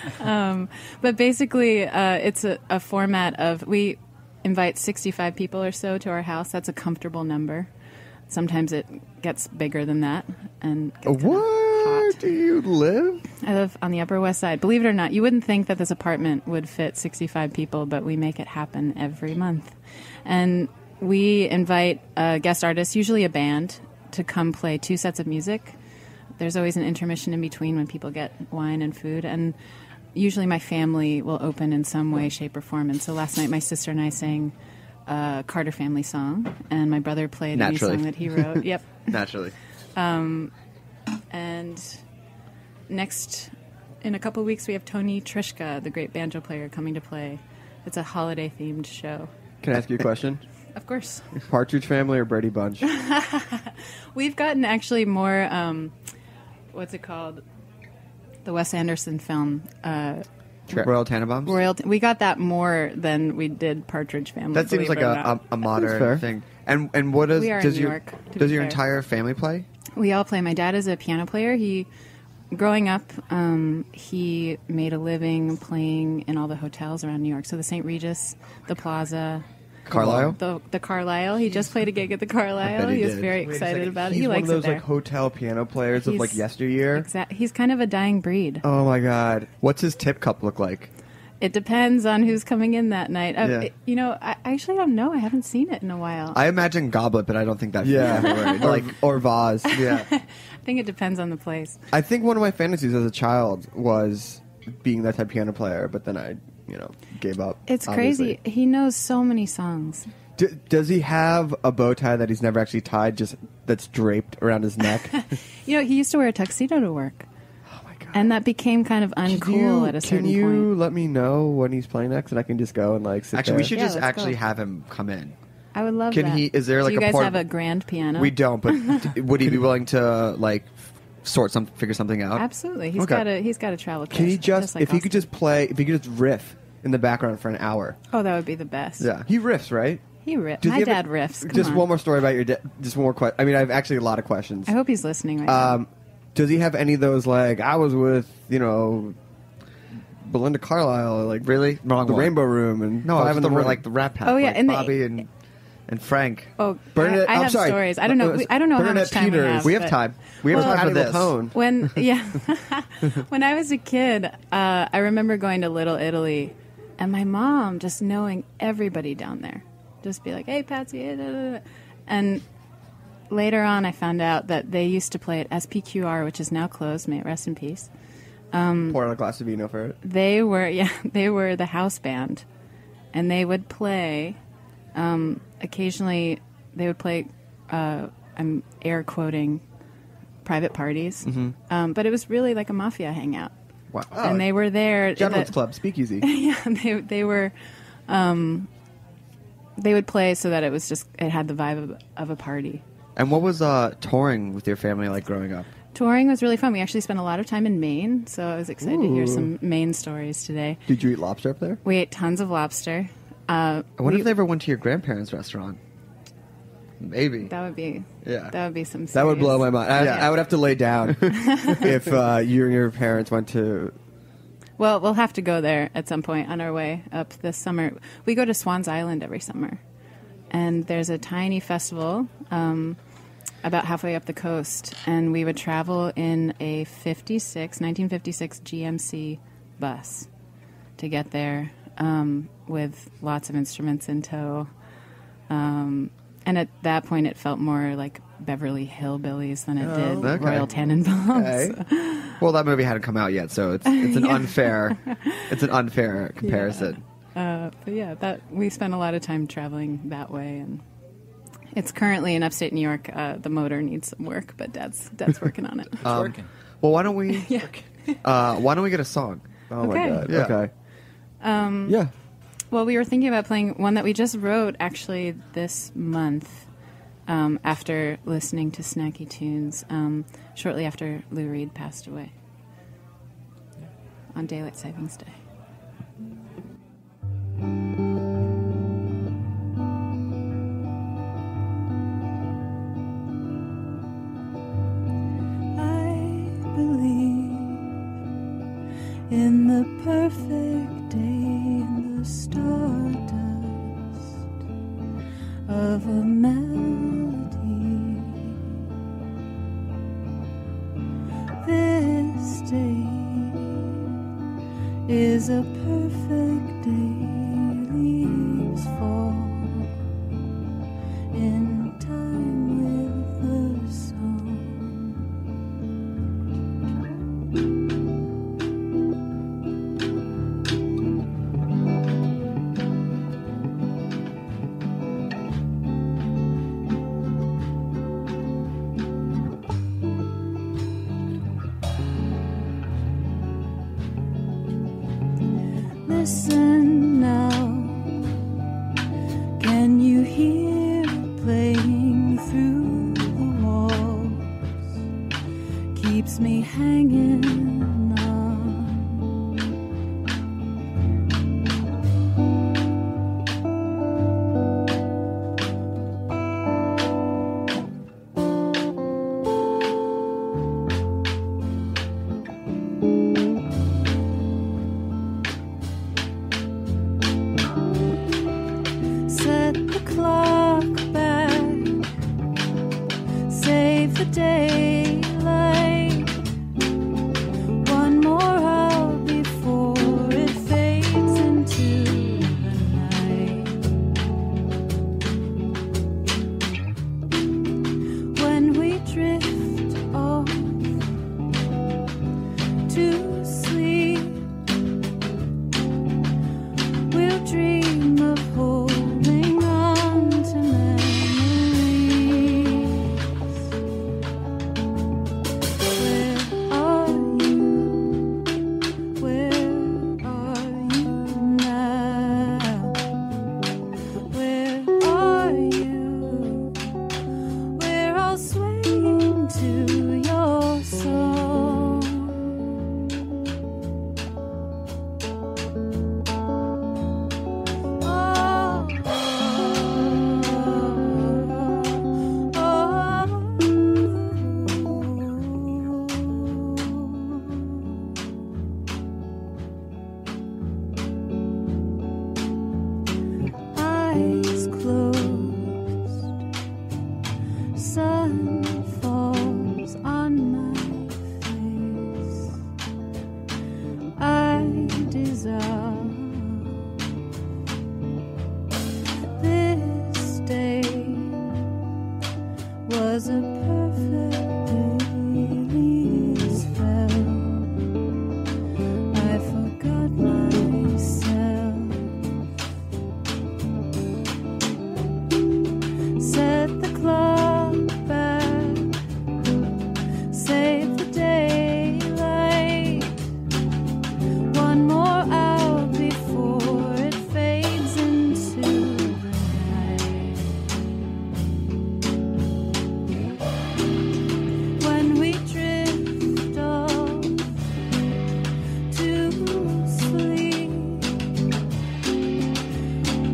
But basically, it's a format of, we invite 65 people or so to our house. That's a comfortable number. Sometimes it gets bigger than that. And gets Where do you live? I live on the Upper West Side. Believe it or not, you wouldn't think that this apartment would fit 65 people, but we make it happen every month. And we invite guest artists, usually a band, to come play 2 sets of music. There's always an intermission in between when people get wine and food. And usually my family will open in some way, shape, or form. And so last night my sister and I sang a Carter family song, and my brother played a new song that he wrote. Yep. Naturally. And next, in a couple of weeks, we have Tony Trishka, the great banjo player, coming to play. It's a holiday-themed show. Can I ask you a question? Of course. Partridge Family or Birdie Bunch? We've gotten actually more, what's it called? The Wes Anderson film. Royal Tenenbaums? We got that more than we did Partridge Family. That seems like a modern thing. And what does your entire family play? We all play. My dad is a piano player. Growing up, he made a living playing in all the hotels around New York. So the St. Regis, the Plaza, Carlisle. The Carlisle. He just played a gig at the Carlisle. He was very excited about it. He likes it there. He's one of those hotel piano players of yesteryear. Exactly. He's kind of a dying breed. Oh my God! What's his tip cup look like? It depends on who's coming in that night. Yeah. I actually don't know. I haven't seen it in a while. I imagine Goblet, but I don't think that's or vase. Yeah. I think it depends on the place. I think one of my fantasies as a child was being that type of piano player, but then I, gave up. It's obviously. crazy. He knows so many songs. Does he have a bow tie that he's never actually tied, just that's draped around his neck? He used to wear a tuxedo to work. Oh my god! And that became kind of uncool at a certain point. Can you let me know when he's playing next, and I can just go and sit Actually, there? we should just let's actually go. have him come in. I would love Can that. he? Is there Do like you a guys port- have a grand piano? We don't, but would he be willing to figure something out? Absolutely. He's got a travel kit. Can he just like if he could Austin. just riff in the background for an hour? Oh, that would be the best. Yeah, he riffs, right? He riffs. Does My he ever- dad riffs. Come Just on. one more story about your dad. Just one more question. I mean, I have actually a lot of questions. I hope he's listening right now. Does he have any of those I was with Belinda Carlisle, really wrong the one. Rainbow Room, and No, Five it's in the morning. the Rat Pack. Oh, yeah, and Bobby and Frank. Oh, Bernadette- I I'm have sorry. stories. I don't know. I don't know how much Bernadette time Peters. we We have. have but- time. We have Well, time for Patty this. Lapone. When I was a kid, I remember going to Little Italy, and my mom just knowing everybody down there, just be like, "Hey, Patsy," and later on, I found out that they used to play at SPQR, which is now closed. May it rest in peace. Pour out a glass of vino for it. They were the house band, and they would play. Occasionally, they would play. I'm air quoting private parties, but it was really like a mafia hangout. Wow. And they were there. Gentlemen's Club, Speakeasy. Yeah, they were. They would play so that it had the vibe of a party. And what was touring with your family like growing up? Touring was really fun. We actually spent a lot of time in Maine, so I was excited to hear some Maine stories today. Did you eat lobster up there? We ate tons of lobster. I wonder if they ever went to your grandparents' restaurant. Maybe. That would be. Yeah. That would be some. That would blow my mind. Yeah. I would have to lay down if you and your parents went to. Well, we'll have to go there at some point on our way up this summer. We go to Swans Island every summer, and there's a tiny festival about halfway up the coast, and we would travel in a 1956 GMC bus to get there with lots of instruments in tow. And at that point, it felt more like Beverly Hillbillies than it did okay. Royal Tenenbaums. Okay. Well, that movie hadn't come out yet, so it's an unfair comparison. But yeah, we spent a lot of time traveling that way, and it's currently in upstate New York. The motor needs some work, but Dad's working on it. It's working. Well, why don't we? Yeah. Why don't we get a song? Oh Okay. my god. Yeah. Okay. Yeah. Well, we were thinking about playing one that we just wrote actually this month after listening to Snacky Tunes shortly after Lou Reed passed away on Daylight Savings Day. I believe in the perfect day in the stardust of a melody. This day is a perfect day. Leaves fall in time with the song. Listen now, can you hear it playing through the walls? Keeps me hanging on. Set the clock back, save the daylight. One to sleep. We'll dream of holding on to memories. Where are you? Where are you now? Where are you? We're all swaying to your song. Oh, oh, eyes closed, sun falls on my face. I dissolve. This day was a perfect release spell. I forgot myself. Set the clock back, save the daylight. One more hour before it fades into the night. When we drift off to sleep,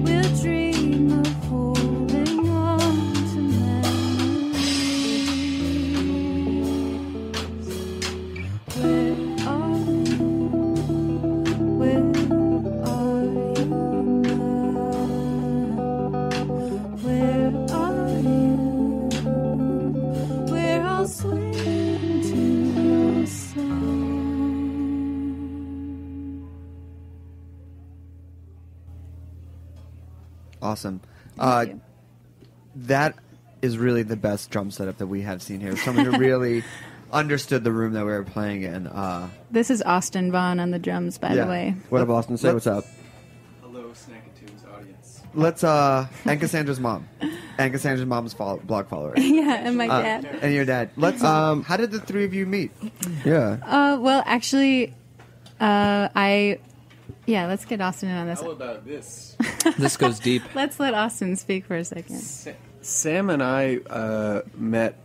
we'll dream of holding on to memories. Where are you? Where are you now? Where are you? We're all swaying to your song. Awesome. Thank you. That is really the best drum setup that we have seen here. Someone who really understood the room that we were playing in. This is Austin Vaughn on the drums, by the way. What up, Austin? Say what's up. Hello, Snacky Tunes audience. Let's and Cassandra's mom, and Cassandra's mom's blog follower. Yeah, and my dad. And your dad. Let's. How did the three of you meet? Yeah. Well, actually, let's get Austin in on this. How about this? This goes deep. Let's let Austin speak for a second. Sam and I met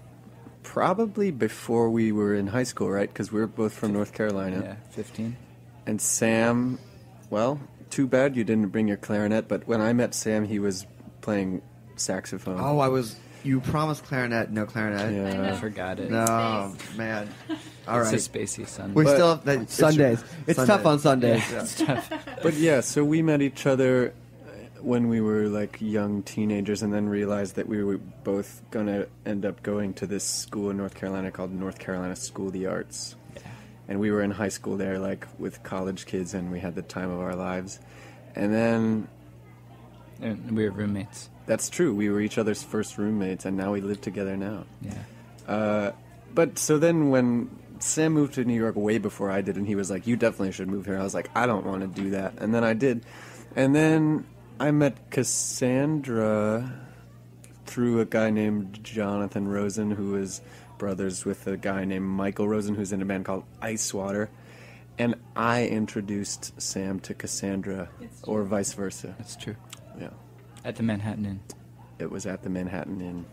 probably before we were in high school, right? Because we were both from North Carolina. Yeah, 15. And Sam, well, too bad you didn't bring your clarinet, but when I met Sam, he was playing saxophone. Oh, you promised clarinet, no clarinet. Yeah. I forgot it. No, man. All right. It's a spacey Sunday. We still have that. Sundays. It's tough on Sundays. Yeah. It's tough. But yeah, so we met each other when we were like young teenagers and then realized that we were both going to end up going to this school in North Carolina called North Carolina School of the Arts. Yeah. And we were in high school there like with college kids and we had the time of our lives. And then... And we were roommates. That's true. We were each other's first roommates and now we live together now. Yeah. But so then when Sam moved to New York way before I did and he was like, you definitely should move here. I was like, I don't want to do that. And then I did. And then I met Cassandra through a guy named Jonathan Rosen, who is brothers with a guy named Michael Rosen, who's in a band called Ice Water. And I introduced Sam to Cassandra, or vice versa. That's true. Yeah. At the Manhattan Inn. It was at the Manhattan Inn.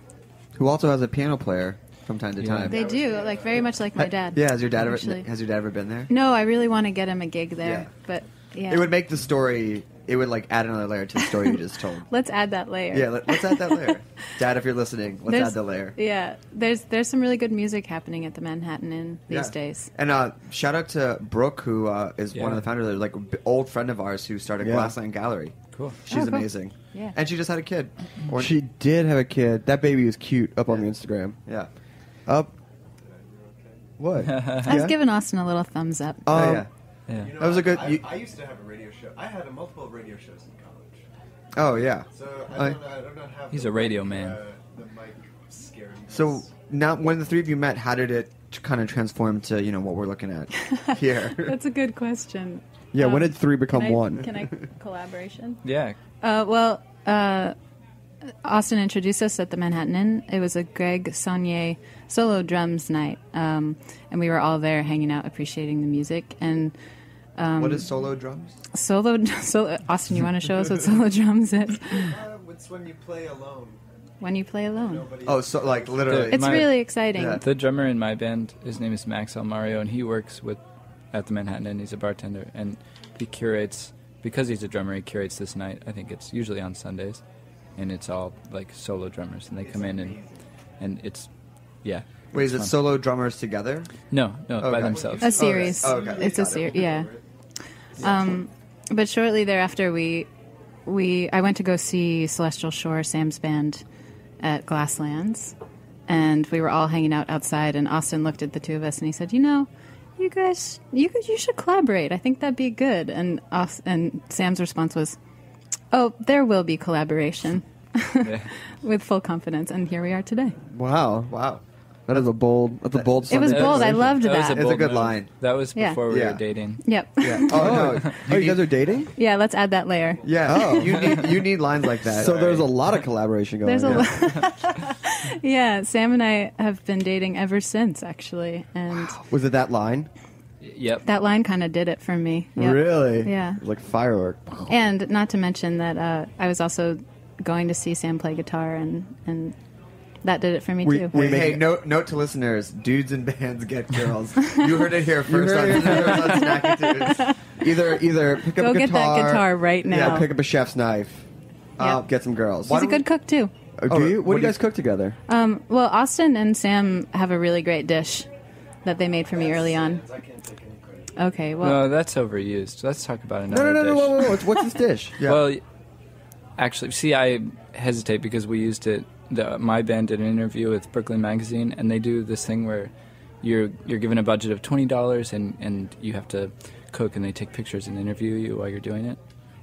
Who also has a piano player from time to time. They do, like very much like my dad. Yeah, has your dad actually. ever been there? No, I really want to get him a gig there, Yeah. but yeah. It would make the story. It would like add another layer to the story you just told. Let's add that layer. Yeah, let's add that layer. Dad, if you're listening, let's add the layer. Yeah, there's some really good music happening at the Manhattan Inn these days. And shout out to Brooke, who is one of the founders, like an old friend of ours who started Glassland Gallery. Cool. She's cool. amazing. Yeah. And she just had a kid. She did have a kid. That baby is cute up on the Instagram. Yeah. Up. What? I was giving Austin a little thumbs up. Yeah. Yeah. You know, That was a good. I used to have a radio show. I had multiple radio shows in college. Oh yeah. So I don't know how. He's a radio man. The mic So now, when the three of you met, how did it kind of transform to what we're looking at here? That's a good question. Yeah, when did three become one? Can I collaboration? Yeah. Austin introduced us at the Manhattan Inn. It was a Greg Saunier solo drums night, and we were all there hanging out, appreciating the music. And what is solo drums? Solo. Austin, you want to show us what solo drums is? It's when you play alone. When you play alone. Oh, so like literally. It's really exciting. Yeah. The drummer in my band, his name is Max Almario, and he works at the Manhattan Inn. He's a bartender, and he curates, because he's a drummer, he curates this night. I think it's usually on Sundays, and it's all like solo drummers, and they come in and it's, yeah. Wait, is it solo drummers together? No, by themselves. A series. Oh, okay. It's a series, yeah. But shortly thereafter, I went to go see Celestial Shore, Sam's band, at Glasslands, and we were all hanging out outside, and Austin looked at the two of us and he said, you guys, you should collaborate. I think that'd be good. And Sam's response was, oh, there will be collaboration. With full confidence, and here we are today. Wow. That's a bold It was bold. I loved that. It's a good line. That was before we were dating. Yep. Yeah. Oh, no. You guys are dating? Yeah, let's add that layer. Yeah. Oh. You need lines like that. So there's a lot of collaboration going on. There's a lot. Yeah, Sam and I have been dating ever since, actually. And Was it that line? Yep. That line kind of did it for me. Yep. Really? Yeah. It was like firework. And not to mention that I was also going to see Sam play guitar, and that did it for me too. Hey, note to listeners: dudes in bands get girls. You heard it here first on Snacky Tunes. Either pick up Go a guitar. get that guitar right now. Yeah, pick up a chef's knife. Yep. Get some girls. He's a good cook too. Do you? What do you guys cook together? Well, Austin and Sam have a really great dish that they made for me early on. Okay, well, No, that's overused. Let's talk about another No. dish. Whoa. What's this dish? Yeah. Well, actually, see, I hesitate because we used it. My band did an interview with Brooklyn Magazine, and they do this thing where you're given a budget of $20 and you have to cook, and they take pictures and interview you while you're doing it.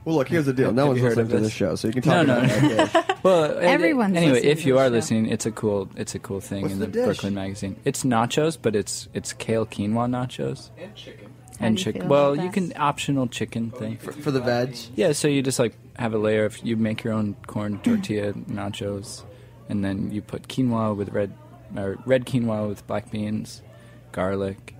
Well, look, here's the deal. No Have one's you heard listening of to this? this show, so you can talk about that. Well, Everyone's anyway, listening if to you this are show. listening, it's a cool thing What's in the the dish? Brooklyn Magazine. It's nachos, but it's kale quinoa nachos And chicken. How and do you chicken. feel Well, about you that? can optional chicken thing. for the veg. Yeah, so you just like have a layer of, you make your own corn tortilla nachos, and then you put quinoa with red quinoa with black beans, garlic,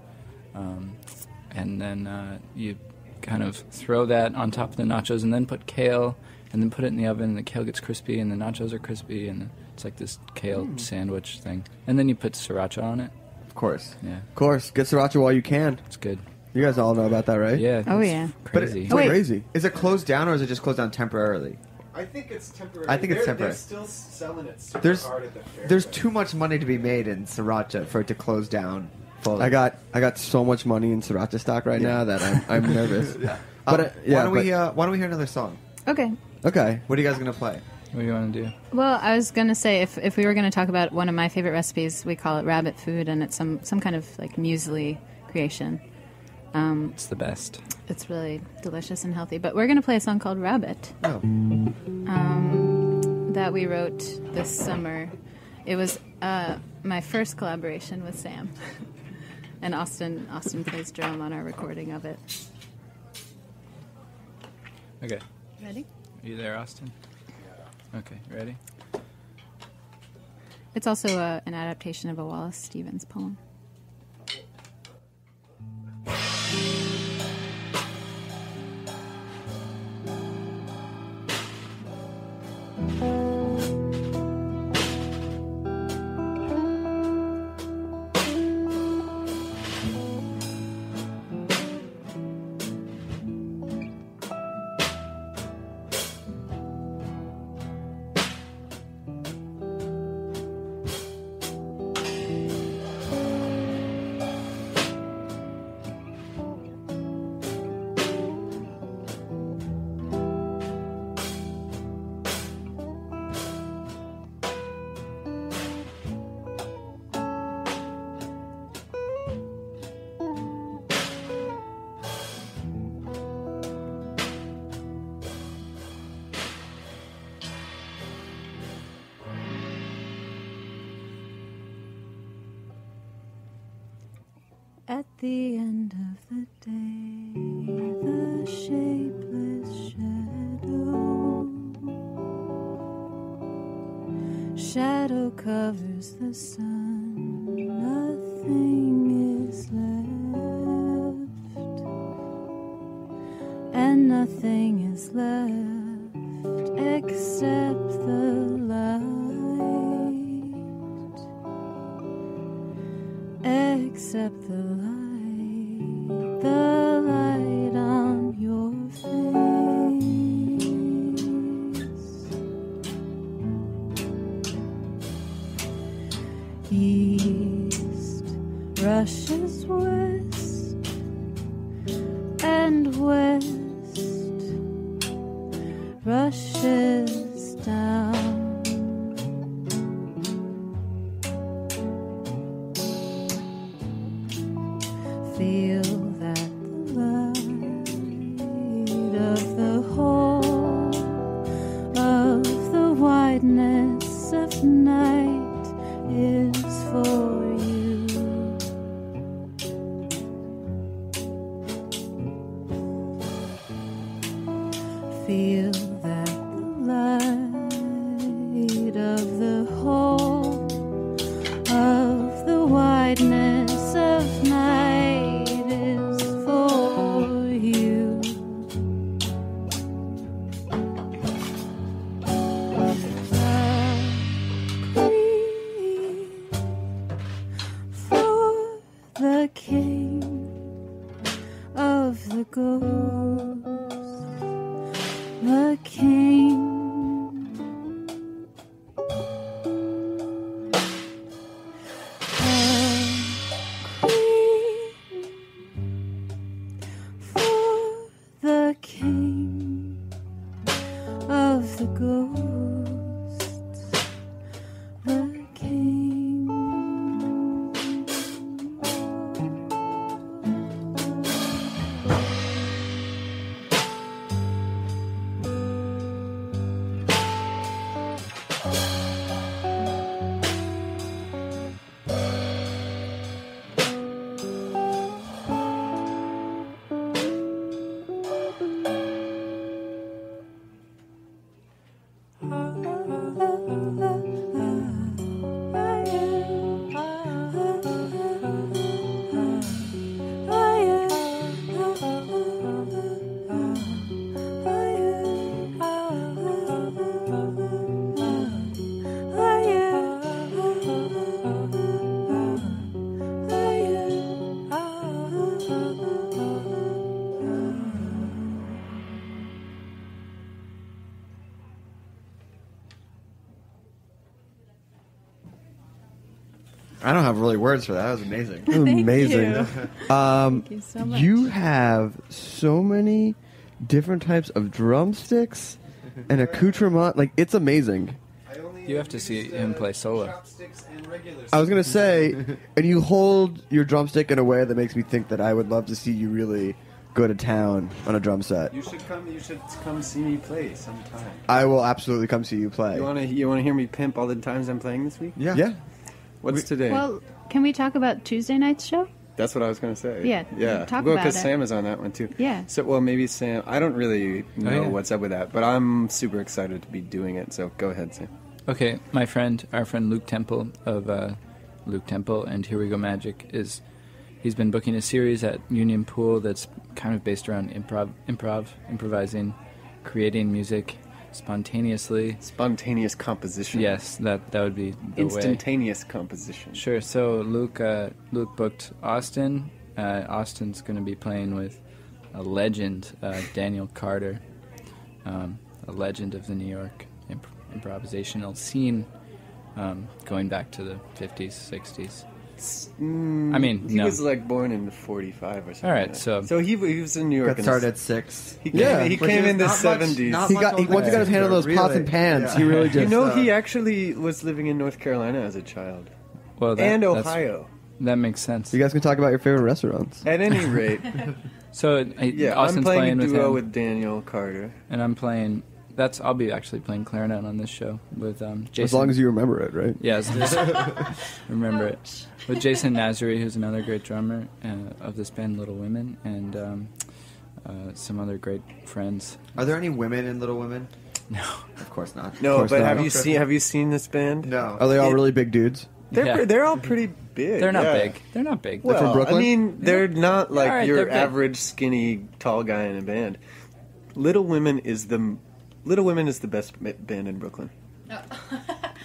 and then you kind of throw that on top of the nachos, and then put kale, and then put it in the oven, and the kale gets crispy, and the nachos are crispy, and it's like this kale sandwich thing. And then you put sriracha on it. Of course. Yeah, Of course. Get sriracha while you can. it's good. You guys all know about that, right? Yeah. Oh, it's yeah. Crazy. It's crazy. Is it closed down or is it just closed down temporarily? I think it's temporary. I think it's temporary. They're still selling it super There's hard at the fair. there's too much money to be made in sriracha for it to close down fully. I got so much money in sriracha stock right now that I'm nervous. But why don't we hear another song? Okay. Okay. What are you guys gonna play? What do you want to do? Well, I was going to say, if we were going to talk about one of my favorite recipes, we call it rabbit food, and it's some kind of like muesli creation. It's the best. It's really delicious and healthy. But we're going to play a song called Rabbit Oh. that we wrote this summer. It was my first collaboration with Sam. And Austin plays drum on our recording of it. Okay. Ready? Are you there, Austin? Okay, ready? It's also an adaptation of a Wallace Stevens poem. At the end of the day, the shapeless shadow covers the sun. Nothing is left, and nothing is left except the light, except the light on your face. East rushes west, and west rushes down. Feel that the light of the whole of the wideness of night is for you. Feel that the light of the whole of the wideness of night is for you. For the king of the ghosts, the king. The king of the ghosts, the king. I don't have really words for that. That was amazing. Thank Amazing. you. Thank you so much. You have so many different types of drumsticks and accoutrement. Like, it's amazing. You have to see him play solo. I was going to say, and you hold your drumstick in a way that makes me think that I would love to see you really go to town on a drum set. You should come see me play sometime. I will absolutely come see you play. You wanna hear me pimp all the times I'm playing this week? Yeah. Yeah. What's today? Well, can we talk about Tuesday night's show? That's what I was going to say. Yeah, talk well, about because it. Sam is on that one too. Yeah. So, well, maybe Sam. I don't really know yeah. what's up with that, but I'm super excited to be doing it. So, go ahead, Sam. Okay, our friend Luke Temple of Luke Temple and Here We Go Magic he's been booking a series at Union Pool that's kind of based around improvising, creating music spontaneously. Spontaneous composition. Yes, that would be the instantaneous composition. Sure. So Luke booked Austin. Austin's going to be playing with a legend, Daniel Carter, a legend of the New York improvisational scene, going back to the 50s, 60s. I mean, he was like born in 45 or something. All right, so he was in New York. Got started at 6. He came in the 70s. Once he got his hand on those pots and pans, he really just. He actually was living in North Carolina as a child. Well, and Ohio. That makes sense. You guys can talk about your favorite restaurants. At any rate. So Austin's I'm playing a duo with him, with Daniel Carter. and I'm playing I'll be actually playing clarinet on this show with Jason. As long as you remember it, right? Yes, remember it. With Jason Nazary, who's another great drummer of this band, Little Women, and some other great friends. Are there any women in Little Women? No, of course not. No, but not. have you seen this band? No. Are they all really big dudes? They're all pretty big. They're not big. They're not big. Well, They're from Brooklyn? I mean, they're not like Alright, your they're big. average skinny tall guy in a band. Little Women is the best band in Brooklyn.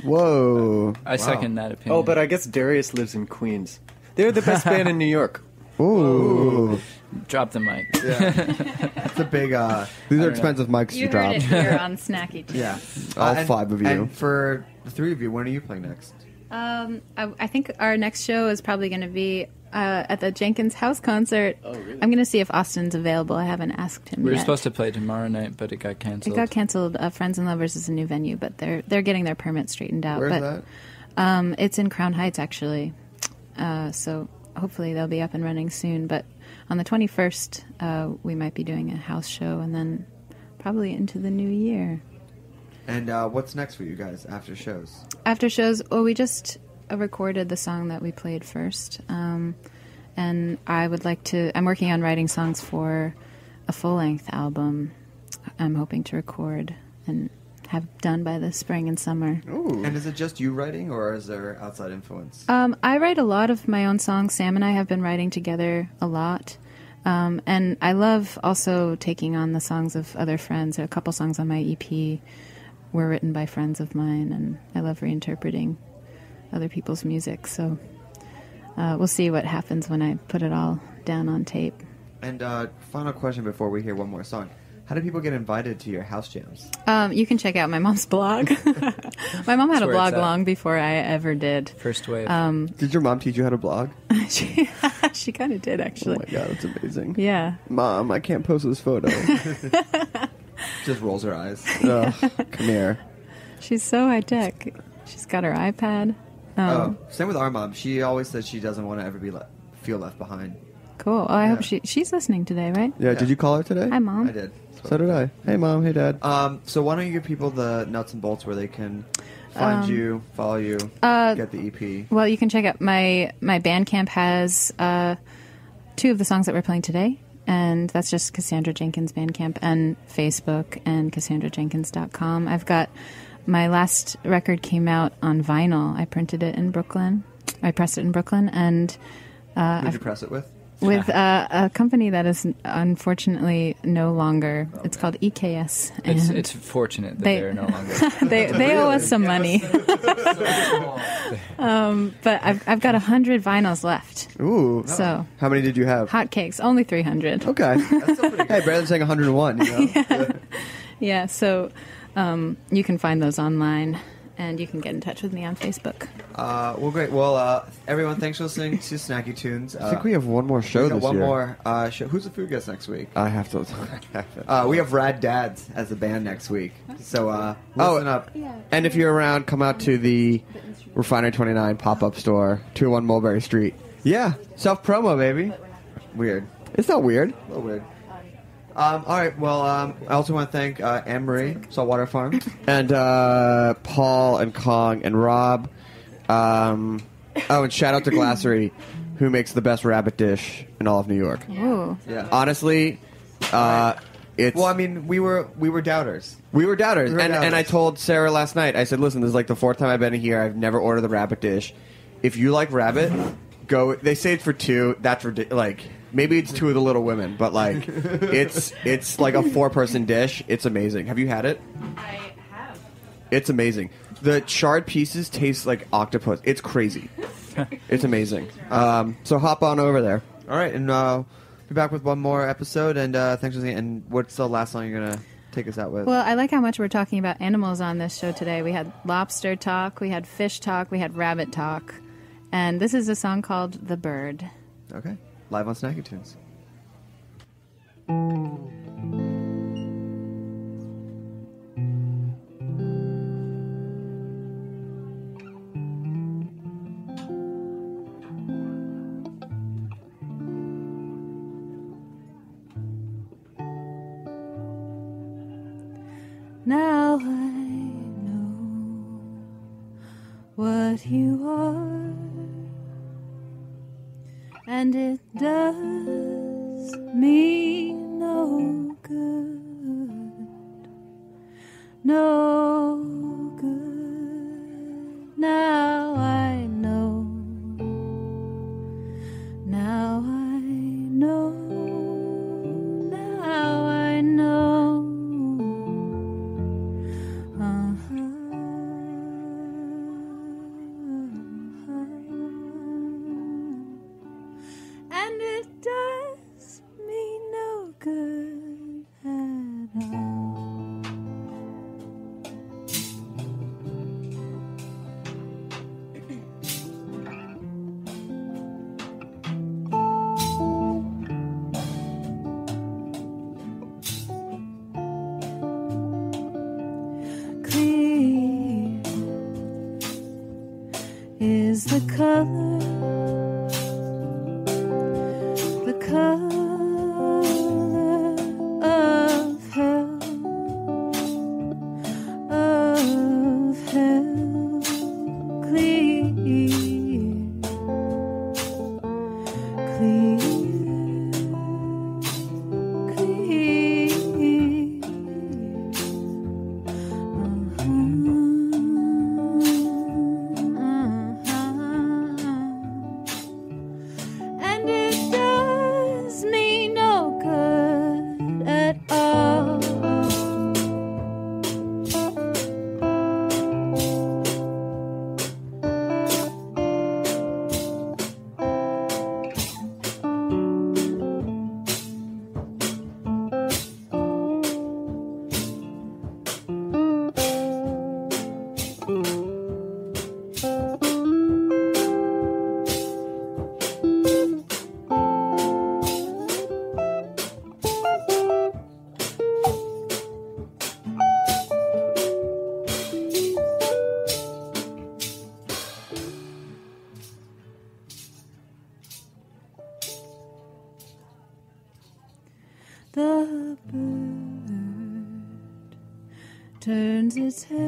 Whoa. I second that opinion. Oh, but I guess Darius lives in Queens. They're the best band in New York. Ooh. Drop the mic. That's a big, these are expensive mics You to drop. heard it here on Snacky Tunes. Yeah. All And- 5 of you. And for the 3 of you, when are you playing next? I think our next show is probably going to be at the Jenkins house concert. Oh, really? I'm going to see if Austin's available. I haven't asked him We were yet. supposed to play tomorrow night, but it got canceled. It got canceled. Friends and Lovers is a new venue, but they're getting their permit straightened out. Where's that? It's in Crown Heights, actually. So hopefully they'll be up and running soon. But on the 21st, we might be doing a house show, and then probably into the new year. And what's next for you guys after shows? After shows, we just recorded the song that we played first. And I would like to... I'm working on writing songs for a full-length album I'm hoping to record and have done by the spring and summer. Ooh. And is it just you writing, or is there outside influence? I write a lot of my own songs. Sam and I have been writing together a lot. And I love also taking on the songs of other friends. A couple songs on my EP were written by friends of mine, and I love reinterpreting other people's music. So we'll see what happens when I put it all down on tape. And final question before we hear one more song. How do people get invited to your house jams? You can check out my mom's blog. My mom had a where blog it's at. long before I ever did. First wave. Did your mom teach you how to blog? She kind of did, actually. Oh my god, that's amazing. Yeah. Mom, I can't post this photo. Just rolls her eyes. Ugh, come here. She's so high tech. She's got her iPad. Same with our mom. She always says she doesn't want to ever be feel left behind. Cool. Oh, I hope she's listening today, right? Yeah, did you call her today? Hi, Mom. I did. So did I. Hey, Mom. Hey, Dad. So why don't you give people the nuts and bolts where they can find you, follow you, get the EP? Well, you can check out my Bandcamp has 2 of the songs that we're playing today, and that's just Cassandra Jenkins Bandcamp, and Facebook and CassandraJenkins.com. I've got my last record came out on vinyl. I printed it in Brooklyn. I pressed it in Brooklyn, and Who'd you press it with? With a company that is unfortunately no longer. It's called EKS. and It's fortunate that they're no longer. they owe us some money. But I've got 100 vinyls left. Ooh. So how many did you have? Hotcakes, only 300. Okay. Hey, Brandon's saying 101. You know? Yeah. So you can find those online, and you can get in touch with me on Facebook. Well, great. Well, everyone, thanks for listening to Snacky Tunes. I think we have one more show we got this one year. more show. Who's the food guest next week? I have to. We have Rad Dads as a band next week. So listen up. And if you're around, come out to the Refinery 29 pop-up store, 201 Mulberry Street. Yeah, self-promo, baby. Weird. It's not weird. A little weird. All right. Well, I also want to thank Anne-Marie, Saltwater Farm. And Paul and Kong and Rob. And shout out to Glassery, who makes the best rabbit dish in all of New York. Ooh. Yeah. Honestly, it's... Well, I mean, we were doubters. We were doubters. We were doubters. And I told Sarah last night, I said, listen, this is like the 4th time I've been here. I've never ordered the rabbit dish. If you like rabbit, go... They say it's for 2. That's ridiculous. Like... Maybe it's 2 of the Little Women, but like, it's like a 4-person dish. It's amazing. Have you had it? I have. It's amazing. The charred pieces taste like octopus. It's crazy. It's amazing. So hop on over there. All right, and we'll be back with one more episode. And thanks for listening. And what's the last song you're gonna take us out with? Well, I like how much we're talking about animals on this show today. We had lobster talk, we had fish talk, we had rabbit talk, and this is a song called "The Bird." Okay. Live on Snacky Tunes. Now I know what you are, and it does me no good, no good. Now I know, now I know, now I know. And it does me no good at all. Clear is the color of hell, clear, clear, clear. And it does me no good at all. The bird turns its head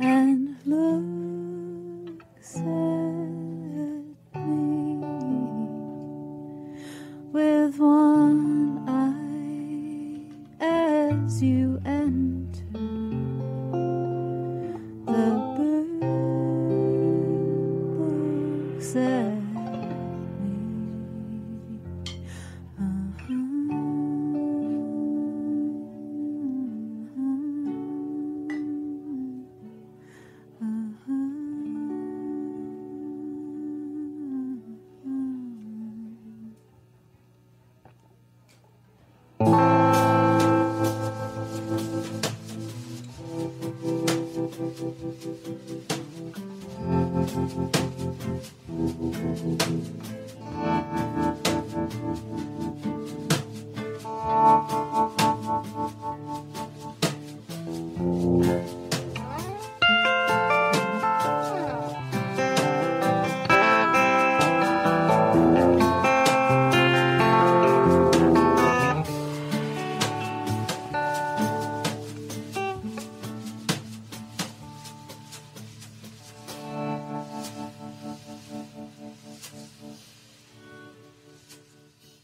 and looks at me with one eye as you enter. The bird looks at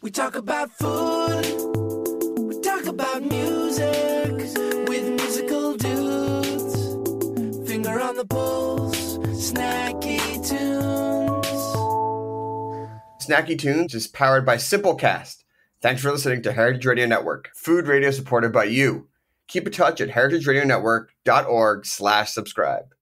We talk about food, we talk about music with musical dudes. Finger on the pulse, snacky tunes. Snacky Tunes is powered by Simplecast. Thanks for listening to Heritage Radio Network, food radio supported by you. Keep in touch at heritageradionetwork.org/subscribe.